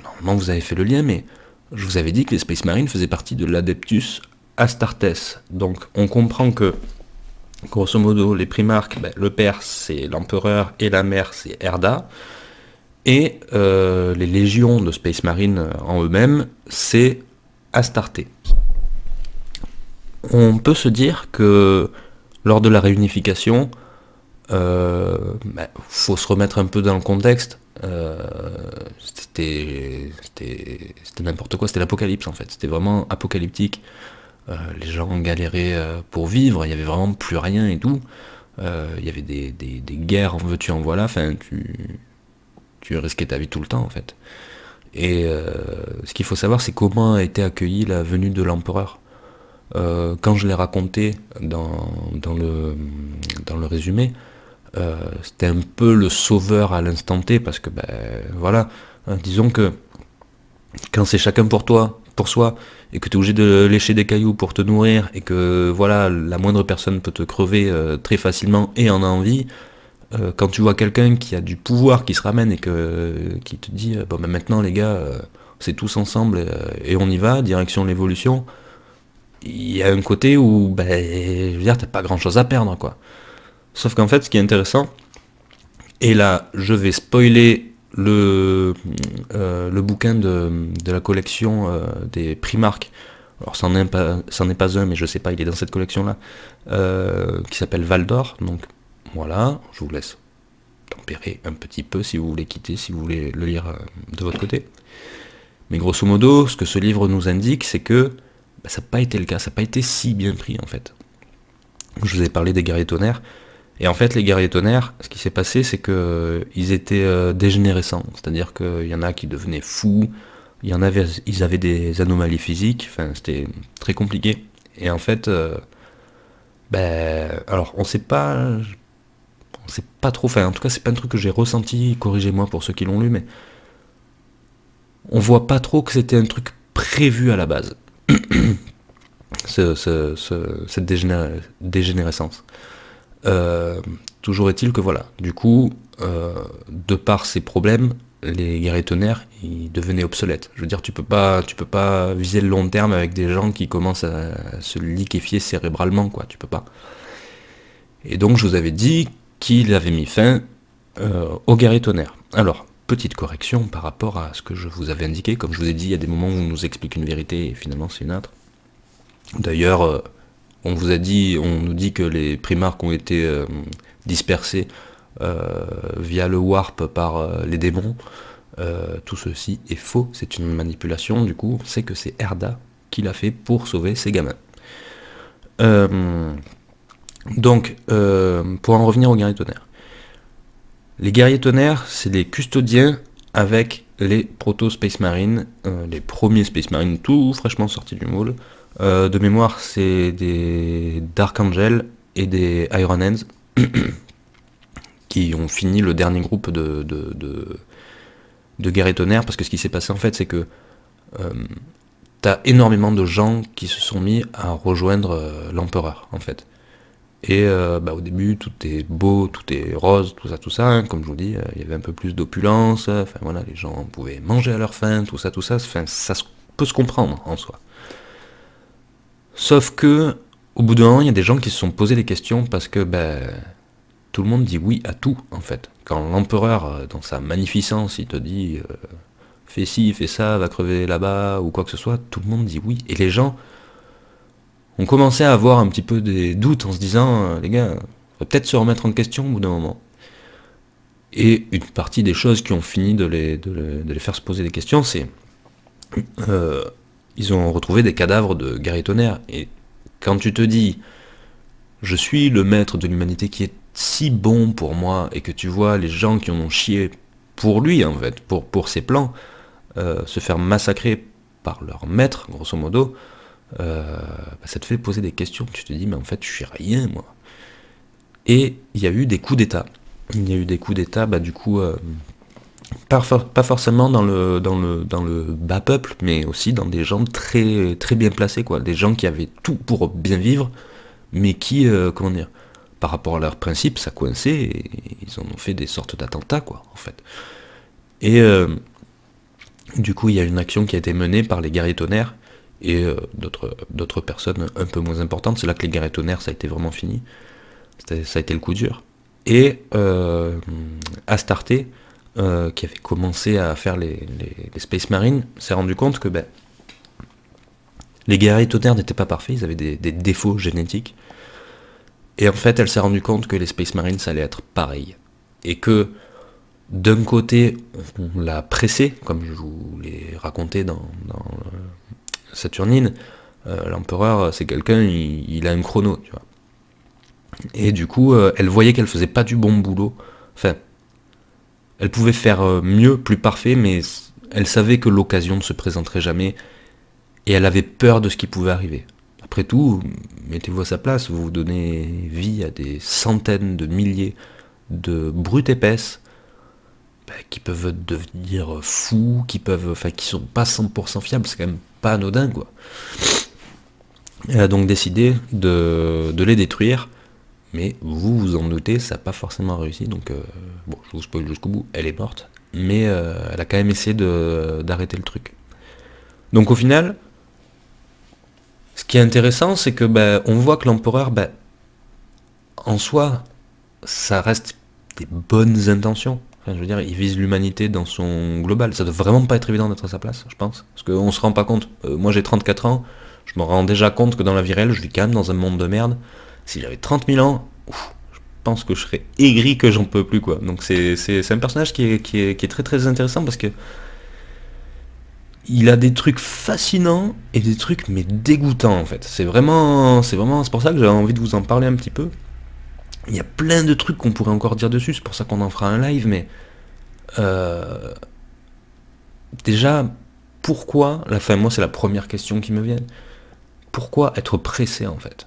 normalement vous avez fait le lien, mais je vous avais dit que les Space Marines faisaient partie de l'Adeptus Astartes. Donc on comprend que, grosso modo, les Primarques, le père c'est l'empereur et la mère c'est Erda. Et les légions de Space Marine en eux-mêmes, c'est Astarté. On peut se dire que lors de la réunification, Faut se remettre un peu dans le contexte. C'était n'importe quoi, c'était l'apocalypse en fait, c'était vraiment apocalyptique. Les gens galéraient pour vivre, il y avait vraiment plus rien et tout. Il y avait des guerres, en veux-tu en voilà, enfin tu risquais ta vie tout le temps en fait. Et ce qu'il faut savoir, c'est comment a été accueillie la venue de l'empereur. Quand je l'ai raconté dans le résumé, c'était un peu le sauveur à l'instant T, parce que voilà, disons que quand c'est chacun pour soi, et que tu es obligé de lécher des cailloux pour te nourrir, et que voilà, la moindre personne peut te crever très facilement et en a envie, quand tu vois quelqu'un qui a du pouvoir qui se ramène et qui te dit bon ben maintenant les gars, c'est tous ensemble et on y va, direction l'évolution, il y a un côté où je veux dire, t'as pas grand chose à perdre quoi. Sauf qu'en fait ce qui est intéressant, et là je vais spoiler le bouquin de la collection des Primark. Alors c'en est pas un, mais je sais pas, il est dans cette collection là, qui s'appelle Valdor, donc voilà, je vous laisse tempérer un petit peu si vous voulez quitter, si vous voulez le lire de votre côté. Mais grosso modo, ce que ce livre nous indique, c'est que ça n'a pas été le cas, ça n'a pas été si bien pris en fait. Je vous ai parlé des guerriers tonnerres, et en fait les guerriers tonnerres, ce qui s'est passé, c'est que ils étaient dégénérescents, c'est-à-dire qu'il y en a qui devenaient fous, ils avaient des anomalies physiques, enfin c'était très compliqué. Et en fait, alors on sait pas trop, enfin en tout cas c'est pas un truc que j'ai ressenti, corrigez-moi pour ceux qui l'ont lu, mais on voit pas trop que c'était un truc prévu à la base, cette dégénérescence. Toujours est-il que voilà, du coup, de par ces problèmes, les guerriers tonnerres, ils devenaient obsolètes. Je veux dire, tu peux pas viser le long terme avec des gens qui commencent à se liquéfier cérébralement, quoi, tu peux pas. Et donc je vous avais dit qu'il avait mis fin aux guerriers tonnerres. Alors, petite correction par rapport à ce que je vous avais indiqué, comme je vous ai dit, il y a des moments où on nous explique une vérité et finalement c'est une autre. D'ailleurs, on nous dit que les Primarks ont été dispersés via le warp par les démons. Tout ceci est faux, c'est une manipulation, du coup, c'est que c'est Erda qui l'a fait pour sauver ses gamins. Donc, pour en revenir aux guerriers tonnerres. Les guerriers tonnerres, c'est les custodiens avec les proto-Space Marines, les premiers Space Marines tout fraîchement sortis du moule. De mémoire, c'est des Dark Angel et des Iron Hands qui ont fini le dernier groupe de guerriers tonnerres, parce que ce qui s'est passé en fait, c'est que t'as énormément de gens qui se sont mis à rejoindre l'empereur en fait. Et au début, tout est beau, tout est rose, tout ça, hein, comme je vous dis, il y avait un peu plus d'opulence, enfin voilà, les gens pouvaient manger à leur faim, tout ça, enfin ça peut se comprendre en soi. Sauf que, au bout d'un moment, il y a des gens qui se sont posé des questions parce que tout le monde dit oui à tout, en fait. Quand l'empereur, dans sa magnificence, il te dit fais ci, fais ça, va crever là-bas, ou quoi que ce soit, tout le monde dit oui. Et les gens ont commencé à avoir un petit peu des doutes en se disant les gars, on va peut-être se remettre en question au bout d'un moment. Et une partie des choses qui ont fini de les faire se poser des questions, c'est ils ont retrouvé des cadavres de guerriers tonnerres. Et quand tu te dis je suis le maître de l'humanité qui est si bon pour moi, et que tu vois les gens qui en ont chié pour lui en fait, pour ses plans, se faire massacrer par leur maître, grosso modo, ça te fait poser des questions. Tu te dis mais en fait je suis rien moi. Et il y a eu des coups d'état. Il y a eu des coups d'état, du coup, pas forcément dans le bas peuple, mais aussi dans des gens très, très bien placés, quoi. Des gens qui avaient tout pour bien vivre, mais qui, comment dire, par rapport à leurs principes, ça coinçait, et ils en ont fait des sortes d'attentats, quoi, en fait. Et du coup, il y a une action qui a été menée par les guerriers tonnerres, et d'autres personnes un peu moins importantes. C'est là que les guerriers tonnerres, ça a été vraiment fini. Ça a été le coup dur. Et Astarté, qui avait commencé à faire les Space Marines, s'est rendu compte que les guerriers tonnerres n'étaient pas parfaits, ils avaient des défauts génétiques. Et en fait, elle s'est rendue compte que les Space Marines, ça allait être pareil. Et que, d'un côté, on l'a pressé, comme je vous l'ai raconté dans Saturnine, l'empereur, c'est quelqu'un, il a un chrono, tu vois. Et du coup, elle voyait qu'elle faisait pas du bon boulot. Enfin, elle pouvait faire mieux, plus parfait, mais elle savait que l'occasion ne se présenterait jamais, et elle avait peur de ce qui pouvait arriver. Après tout, mettez-vous à sa place, vous donnez vie à des centaines de milliers de brutes épaisses, qui peuvent devenir fous, qui sont pas 100% fiables, c'est quand même pas anodin, quoi. Elle a donc décidé de les détruire, mais vous vous en doutez, ça n'a pas forcément réussi, donc bon, je vous spoil jusqu'au bout, elle est morte, mais elle a quand même essayé d'arrêter le truc. Donc au final, ce qui est intéressant, c'est que on voit que l'empereur, en soi, ça reste des bonnes intentions. Enfin, je veux dire, il vise l'humanité dans son global. Ça doit vraiment pas être évident d'être à sa place, je pense. Parce qu'on se rend pas compte. Moi j'ai 34 ans, je me rends déjà compte que dans la vie réelle, je vis quand même dans un monde de merde. Si j'avais 30 000 ans, je pense que je serais aigri que j'en peux plus, quoi. Donc c'est un personnage qui est très très intéressant parce que il a des trucs fascinants et des trucs mais dégoûtants en fait. C'est pour ça que j'avais envie de vous en parler un petit peu. Il y a plein de trucs qu'on pourrait encore dire dessus, c'est pour ça qu'on en fera un live, mais déjà, pourquoi, moi c'est la première question qui me vient, pourquoi être pressé en fait?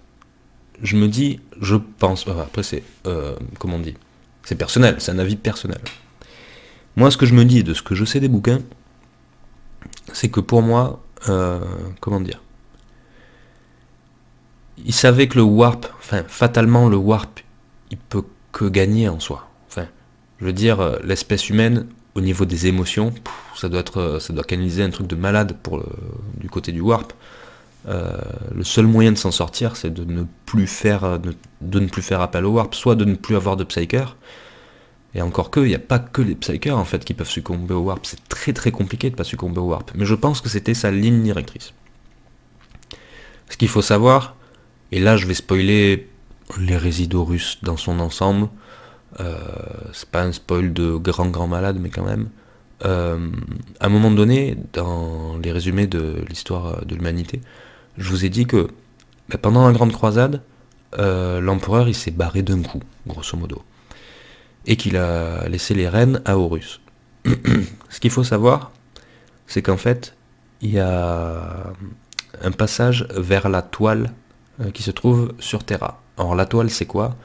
Je me dis, je pense, après c'est, comment on dit, c'est personnel, c'est un avis personnel. Moi ce que je me dis de ce que je sais des bouquins, c'est que pour moi, comment dire, il savait que le warp, enfin fatalement le warp, il peut que gagner en soi. Enfin, je veux dire, l'espèce humaine, au niveau des émotions, ça doit canaliser un truc de malade du côté du warp. Le seul moyen de s'en sortir, c'est de ne plus faire appel au warp, soit de ne plus avoir de psyker. Et encore que, il n'y a pas que les psykers en fait qui peuvent succomber au warp. C'est très très compliqué de ne pas succomber au warp. Mais je pense que c'était sa ligne directrice. Ce qu'il faut savoir, et là je vais spoiler les Résidorus dans son ensemble, c'est pas un spoil de grand malade, mais quand même. À un moment donné, dans les résumés de l'histoire de l'humanité, je vous ai dit que pendant la Grande Croisade, l'empereur il s'est barré d'un coup, grosso modo, et qu'il a laissé les rênes à Horus. Ce qu'il faut savoir, c'est qu'en fait, il y a un passage vers la toile qui se trouve sur Terra. Alors la toile c'est quoi?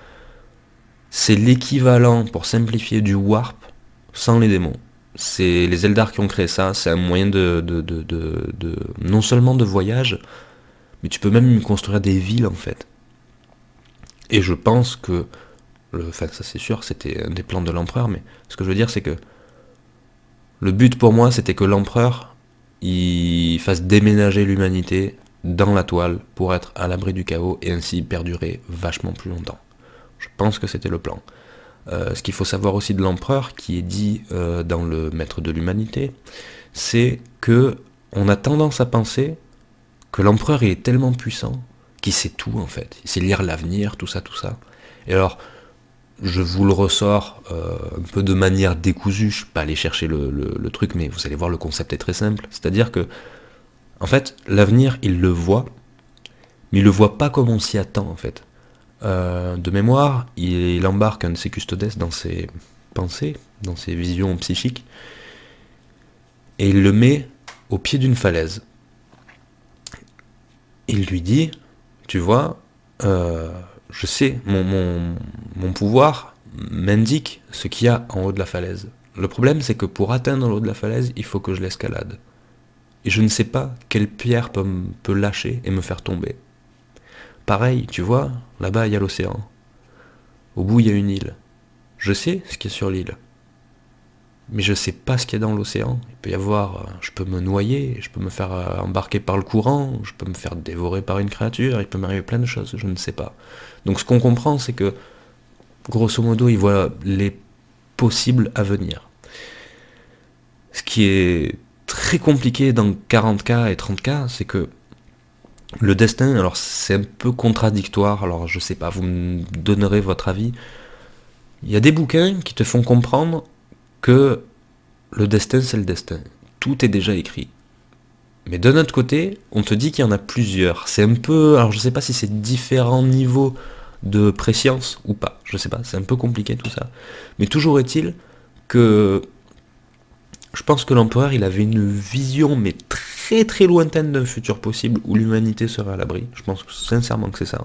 C'est l'équivalent, pour simplifier, du warp sans les démons. C'est les Eldar qui ont créé ça, c'est un moyen non seulement de voyage, mais tu peux même construire des villes en fait. Et je pense que, enfin ça c'est sûr, c'était un des plans de l'empereur, mais ce que je veux dire c'est que le but pour moi c'était que l'empereur il fasse déménager l'humanité dans la toile pour être à l'abri du chaos et ainsi perdurer vachement plus longtemps. Je pense que c'était le plan. Ce qu'il faut savoir aussi de l'empereur, qui est dit dans le Maître de l'Humanité, c'est que on a tendance à penser que l'empereur est tellement puissant qu'il sait tout en fait. Il sait lire l'avenir, tout ça. Et alors, je vous le ressors un peu de manière décousue, je ne suis pas allé chercher le truc, mais vous allez voir, le concept est très simple. C'est-à-dire que, en fait, l'avenir, il le voit, mais il le voit pas comme on s'y attend en fait. De mémoire, il embarque un de ses custodes dans ses pensées, dans ses visions psychiques, et il le met au pied d'une falaise. Il lui dit, tu vois, je sais, mon pouvoir m'indique ce qu'il y a en haut de la falaise. Le problème, c'est que pour atteindre le haut de la falaise, il faut que je l'escalade. Et je ne sais pas quelle pierre peut lâcher et me faire tomber. Pareil, tu vois, là-bas il y a l'océan. Au bout il y a une île. Je sais ce qu'il y a sur l'île. Mais je sais pas ce qu'il y a dans l'océan. Il peut y avoir, je peux me noyer, je peux me faire embarquer par le courant, je peux me faire dévorer par une créature, il peut m'arriver plein de choses, je ne sais pas. Donc ce qu'on comprend, c'est que, grosso modo, il voit les possibles à venir. Ce qui est très compliqué dans 40K et 30K, c'est que Le destin, alors c'est un peu contradictoire, alors je sais pas, vous me donnerez votre avis. Il y a des bouquins qui te font comprendre que le destin c'est le destin. Tout est déjà écrit. Mais d'un autre côté, on te dit qu'il y en a plusieurs. C'est un peu, alors je sais pas si c'est différents niveaux de préscience ou pas, je sais pas, c'est un peu compliqué tout ça. Mais toujours est-il que je pense que l'empereur il avait une vision mais très très lointaine d'un futur possible où l'humanité serait à l'abri. Je pense sincèrement que c'est ça.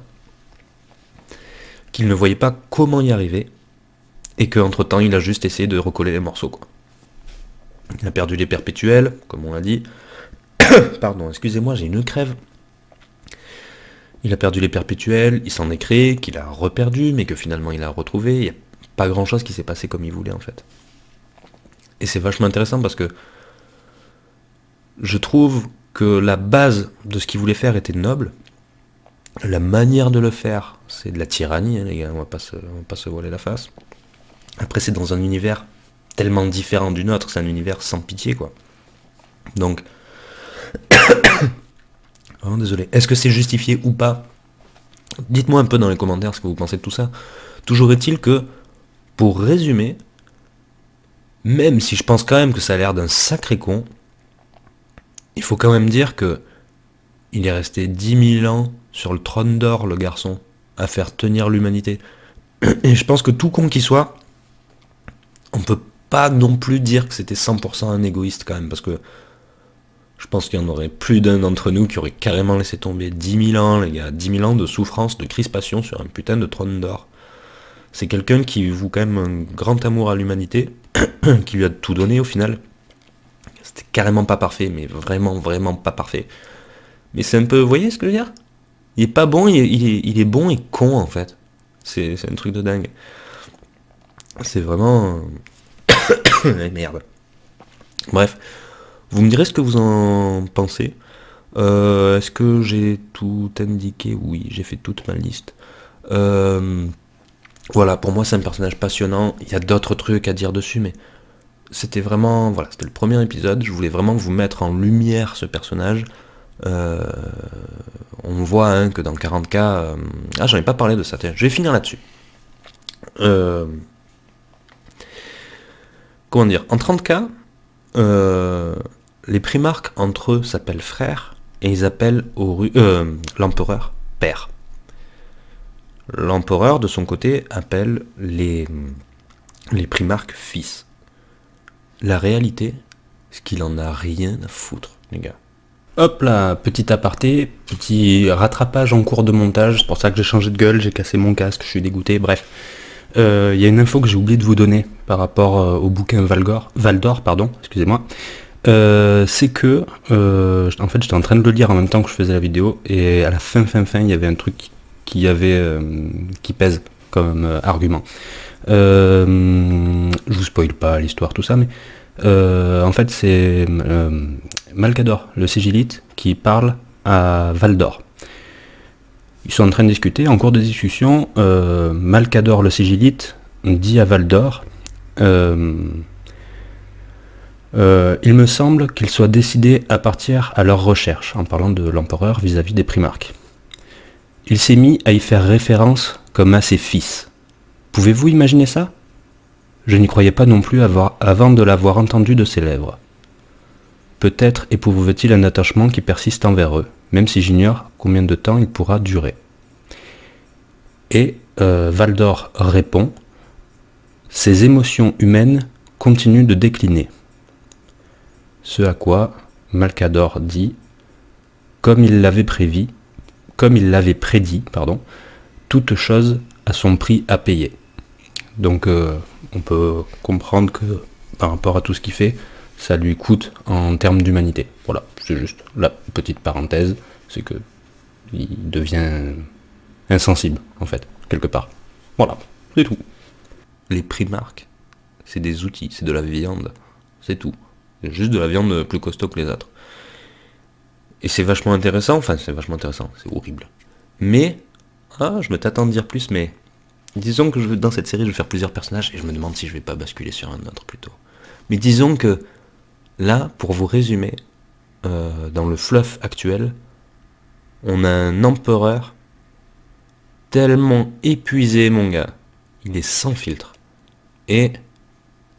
Qu'il ne voyait pas comment y arriver et qu'entre temps il a juste essayé de recoller les morceaux quoi. Il a perdu les perpétuels, comme on l'a dit. Pardon, excusez-moi, j'ai une crève. Il a perdu les perpétuels, il s'en est créé, qu'il a reperdu, mais que finalement il a retrouvé. Il n'y a pas grand-chose qui s'est passé comme il voulait en fait. Et c'est vachement intéressant parce que je trouve que la base de ce qu'il voulait faire était noble. La manière de le faire, c'est de la tyrannie, hein, les gars, on va pas se voiler la face. Après, c'est dans un univers tellement différent du nôtre, c'est un univers sans pitié, quoi. Donc, oh, désolé, est-ce que c'est justifié ou pas? Dites-moi un peu dans les commentaires ce que vous pensez de tout ça. Toujours est-il que, pour résumer, même si je pense quand même que ça a l'air d'un sacré con, il faut quand même dire que il est resté 10 000 ans sur le trône d'or, le garçon, à faire tenir l'humanité. Et je pense que tout con qu'il soit, on peut pas non plus dire que c'était 100% un égoïste quand même, parce que je pense qu'il y en aurait plus d'un d'entre nous qui aurait carrément laissé tomber 10 000 ans, les gars, 10 000 ans de souffrance, de crispation sur un putain de trône d'or. C'est quelqu'un qui voue quand même un grand amour à l'humanité, qui lui a tout donné au final. C'était carrément pas parfait, mais vraiment, vraiment pas parfait. Mais c'est un peu, vous voyez ce que je veux dire? Il est pas bon, il est bon et con en fait. C'est un truc de dingue. C'est vraiment... Merde. Bref, vous me direz ce que vous en pensez. Est-ce que j'ai tout indiqué? Oui, j'ai fait toute ma liste. Voilà, pour moi c'est un personnage passionnant. Il y a d'autres trucs à dire dessus, mais c'était vraiment... Voilà, c'était le premier épisode. Je voulais vraiment vous mettre en lumière ce personnage. On voit hein, que dans 40K... Ah, j'en ai pas parlé de ça. Tiens, je vais finir là-dessus. Comment dire? En 30K, les primarques entre eux s'appellent frères et ils appellent l'empereur père. L'empereur de son côté appelle les primarques fils. La réalité, c'est qu'il en a rien à foutre, les gars. Hop là, petit aparté, petit rattrapage en cours de montage, c'est pour ça que j'ai changé de gueule, j'ai cassé mon casque, je suis dégoûté, bref. Il y a une info que j'ai oublié de vous donner par rapport au bouquin Valdor, pardon, excusez-moi. C'est que, en fait, j'étais en train de le lire en même temps que je faisais la vidéo, et à la fin, il y avait un truc qui pèse comme argument. Je vous spoil pas l'histoire, tout ça, mais en fait, c'est Malcador, le sigillite, qui parle à Valdor. Ils sont en train de discuter, en cours de discussion, Malcador le sigillite dit à Valdor il me semble qu'ils soient décidés à partir à leur recherche, en parlant de l'empereur vis-à-vis des primarques. Il s'est mis à y faire référence comme à ses fils. Pouvez-vous imaginer ça? Je n'y croyais pas non plus avant de l'avoir entendu de ses lèvres. Peut-être éprouve-t-il un attachement qui persiste envers eux, même si j'ignore combien de temps il pourra durer. Et Valdor répond « Ces émotions humaines continuent de décliner. » Ce à quoi Malcador dit « Comme il l'avait prédit, toute chose a son prix à payer. » Donc on peut comprendre que par rapport à tout ce qu'il fait, ça lui coûte en termes d'humanité. Voilà, c'est juste la petite parenthèse, c'est que il devient insensible, en fait, quelque part. Voilà, c'est tout. Les primarques, c'est des outils, c'est de la viande, c'est tout. C'est juste de la viande plus costaud que les autres. Et c'est vachement intéressant, enfin c'est vachement intéressant, c'est horrible. Mais, je me t'attends de dire plus, mais disons que dans cette série je vais faire plusieurs personnages et je me demande si je vais pas basculer sur un autre plutôt. Mais disons que là, pour vous résumer, dans le fluff actuel, on a un empereur tellement épuisé, mon gars. Il est sans filtre. Et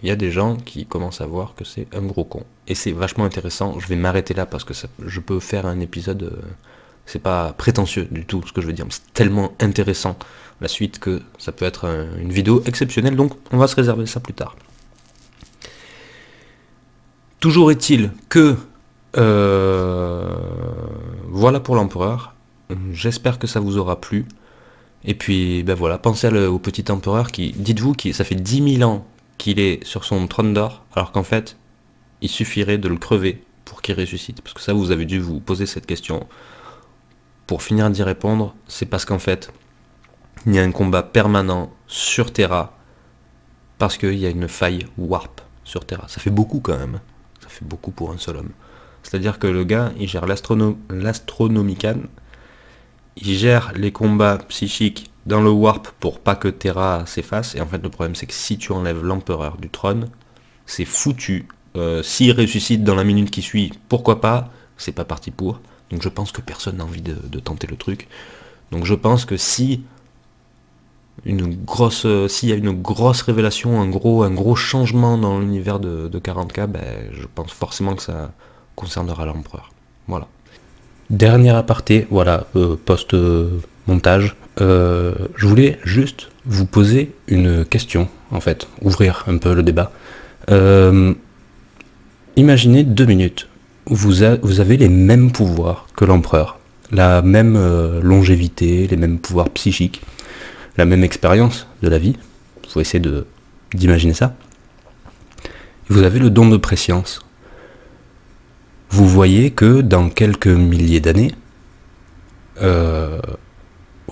il y a des gens qui commencent à voir que c'est un gros con. Et c'est vachement intéressant. Je vais m'arrêter là parce que je peux faire un épisode... c'est pas prétentieux du tout ce que je veux dire. C'est tellement intéressant la suite que ça peut être une vidéo exceptionnelle. Donc on va se réserver ça plus tard. Toujours est-il que... voilà pour l'empereur. J'espère que ça vous aura plu. Et puis, ben voilà, pensez au petit empereur qui, dites-vous, ça fait 10 000 ans qu'il est sur son trône d'or, alors qu'en fait, il suffirait de le crever pour qu'il ressuscite. Parce que ça, vous avez dû vous poser cette question. Pour finir d'y répondre, c'est parce qu'en fait, il y a un combat permanent sur Terra, parce qu'il y a une faille warp sur Terra. Ça fait beaucoup quand même. Ça fait beaucoup pour un seul homme. C'est-à-dire que le gars, il gère l'Astronomican, il gère les combats psychiques dans le warp pour pas que Terra s'efface, et en fait le problème c'est que si tu enlèves l'empereur du trône, c'est foutu. S'il ressuscite dans la minute qui suit, pourquoi pas, c'est pas parti pour. Donc je pense que personne n'a envie de tenter le truc. Donc je pense que si s'il y a une grosse révélation, un gros changement dans l'univers de 40K, ben, je pense forcément que ça concernera l'empereur. Voilà. Dernier aparté, voilà, post-montage, je voulais juste vous poser une question, en fait, ouvrir un peu le débat. Imaginez 2 minutes, vous avez les mêmes pouvoirs que l'empereur, la même longévité, les mêmes pouvoirs psychiques, la même expérience de la vie, il faut essayer d'imaginer ça. Vous avez le don de préscience. Vous voyez que dans quelques milliers d'années, vous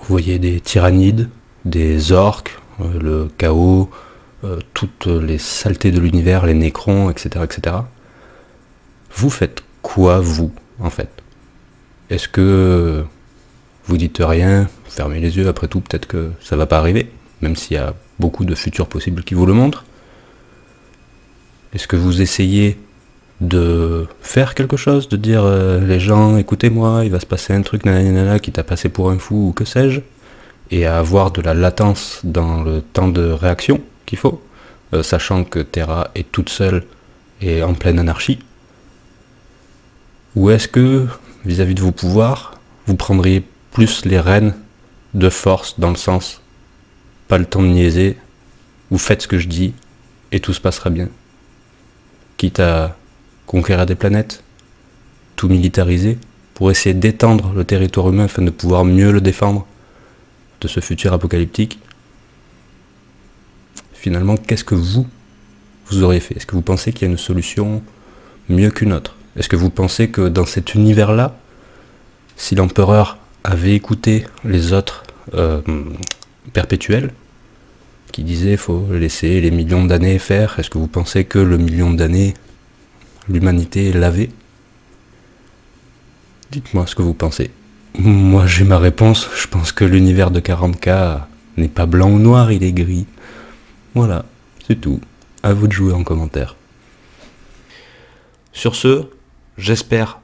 voyez des tyrannides, des orques, le chaos, toutes les saletés de l'univers, les nécrons, etc., etc. Vous faites quoi, vous, en fait? Est-ce que vous dites rien, fermez les yeux, après tout, peut-être que ça va pas arriver, même s'il y a beaucoup de futurs possibles qui vous le montrent? Est-ce que vous essayez de faire quelque chose, de dire les gens, écoutez-moi, il va se passer un truc nanana qui t'a passé pour un fou ou que sais-je, et à avoir de la latence dans le temps de réaction qu'il faut, sachant que Terra est toute seule et en pleine anarchie? Ou est-ce que, vis-à-vis de vos pouvoirs, vous prendriez plus les rênes de force, dans le sens, pas le temps de niaiser, vous faites ce que je dis, et tout se passera bien, quitte à conquérir des planètes, tout militariser, pour essayer d'étendre le territoire humain afin de pouvoir mieux le défendre de ce futur apocalyptique? Finalement, qu'est-ce que vous auriez fait? Est-ce que vous pensez qu'il y a une solution mieux qu'une autre? Est-ce que vous pensez que dans cet univers-là, si l'empereur avait écouté les autres perpétuels, qui disaient faut laisser les millions d'années faire, est-ce que vous pensez que le million d'années, l'humanité est lavée? Dites-moi ce que vous pensez. Moi j'ai ma réponse, je pense que l'univers de 40K n'est pas blanc ou noir, il est gris. Voilà, c'est tout. À vous de jouer en commentaire. Sur ce, j'espère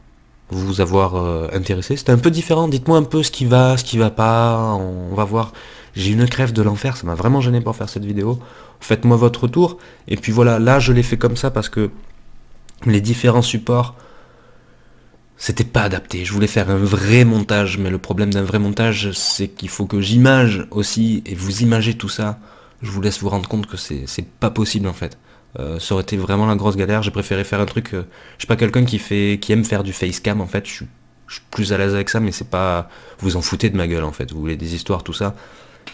vous avoir intéressé. C'était un peu différent, dites-moi un peu ce qui va pas, on va voir. J'ai une crève de l'enfer, ça m'a vraiment gêné pour faire cette vidéo. Faites-moi votre retour. Et puis voilà, là je l'ai fait comme ça parce que les différents supports, c'était pas adapté. Je voulais faire un vrai montage, mais le problème d'un vrai montage, c'est qu'il faut que j'image aussi, et vous imagez tout ça. Je vous laisse vous rendre compte que c'est pas possible en fait. Ça aurait été vraiment la grosse galère. J'ai préféré faire un truc, je suis pas quelqu'un qui aime faire du facecam en fait. Je suis plus à l'aise avec ça, mais c'est pas, vous en foutez de ma gueule en fait. Vous voulez des histoires, tout ça.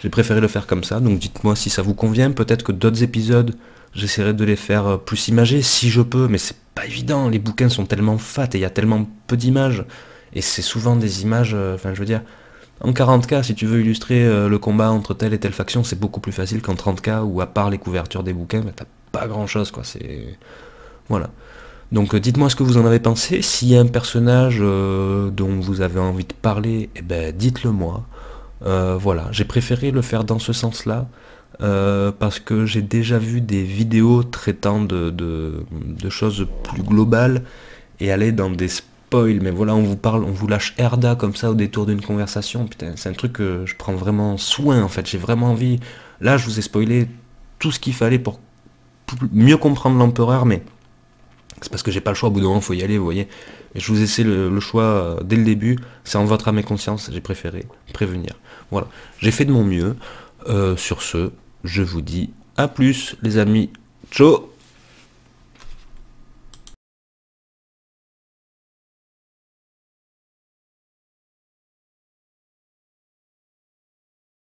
J'ai préféré le faire comme ça, donc dites-moi si ça vous convient. Peut-être que d'autres épisodes, j'essaierai de les faire plus imagés si je peux, mais c'est pas évident. Les bouquins sont tellement fat et il y a tellement peu d'images. Et c'est souvent des images, enfin je veux dire, en 40K, si tu veux illustrer le combat entre telle et telle faction, c'est beaucoup plus facile qu'en 30K, où à part les couvertures des bouquins, bah, t'as pas grand chose quoi, c'est... Voilà. Donc dites-moi ce que vous en avez pensé. S'il y a un personnage dont vous avez envie de parler, eh ben dites-le moi. Voilà, j'ai préféré le faire dans ce sens-là, parce que j'ai déjà vu des vidéos traitant de choses plus globales, et aller dans des spoil, mais voilà, on vous parle, on vous lâche herda comme ça au détour d'une conversation. Putain, c'est un truc que je prends vraiment soin en fait. J'ai vraiment envie. Là, je vous ai spoilé tout ce qu'il fallait pour mieux comprendre l'empereur, mais c'est parce que j'ai pas le choix. Au bout d'un moment, faut y aller, vous voyez. Et je vous ai laissé le choix dès le début. C'est en votre âme et conscience. J'ai préféré prévenir. Voilà. J'ai fait de mon mieux. Sur ce, je vous dis à plus, les amis. Ciao.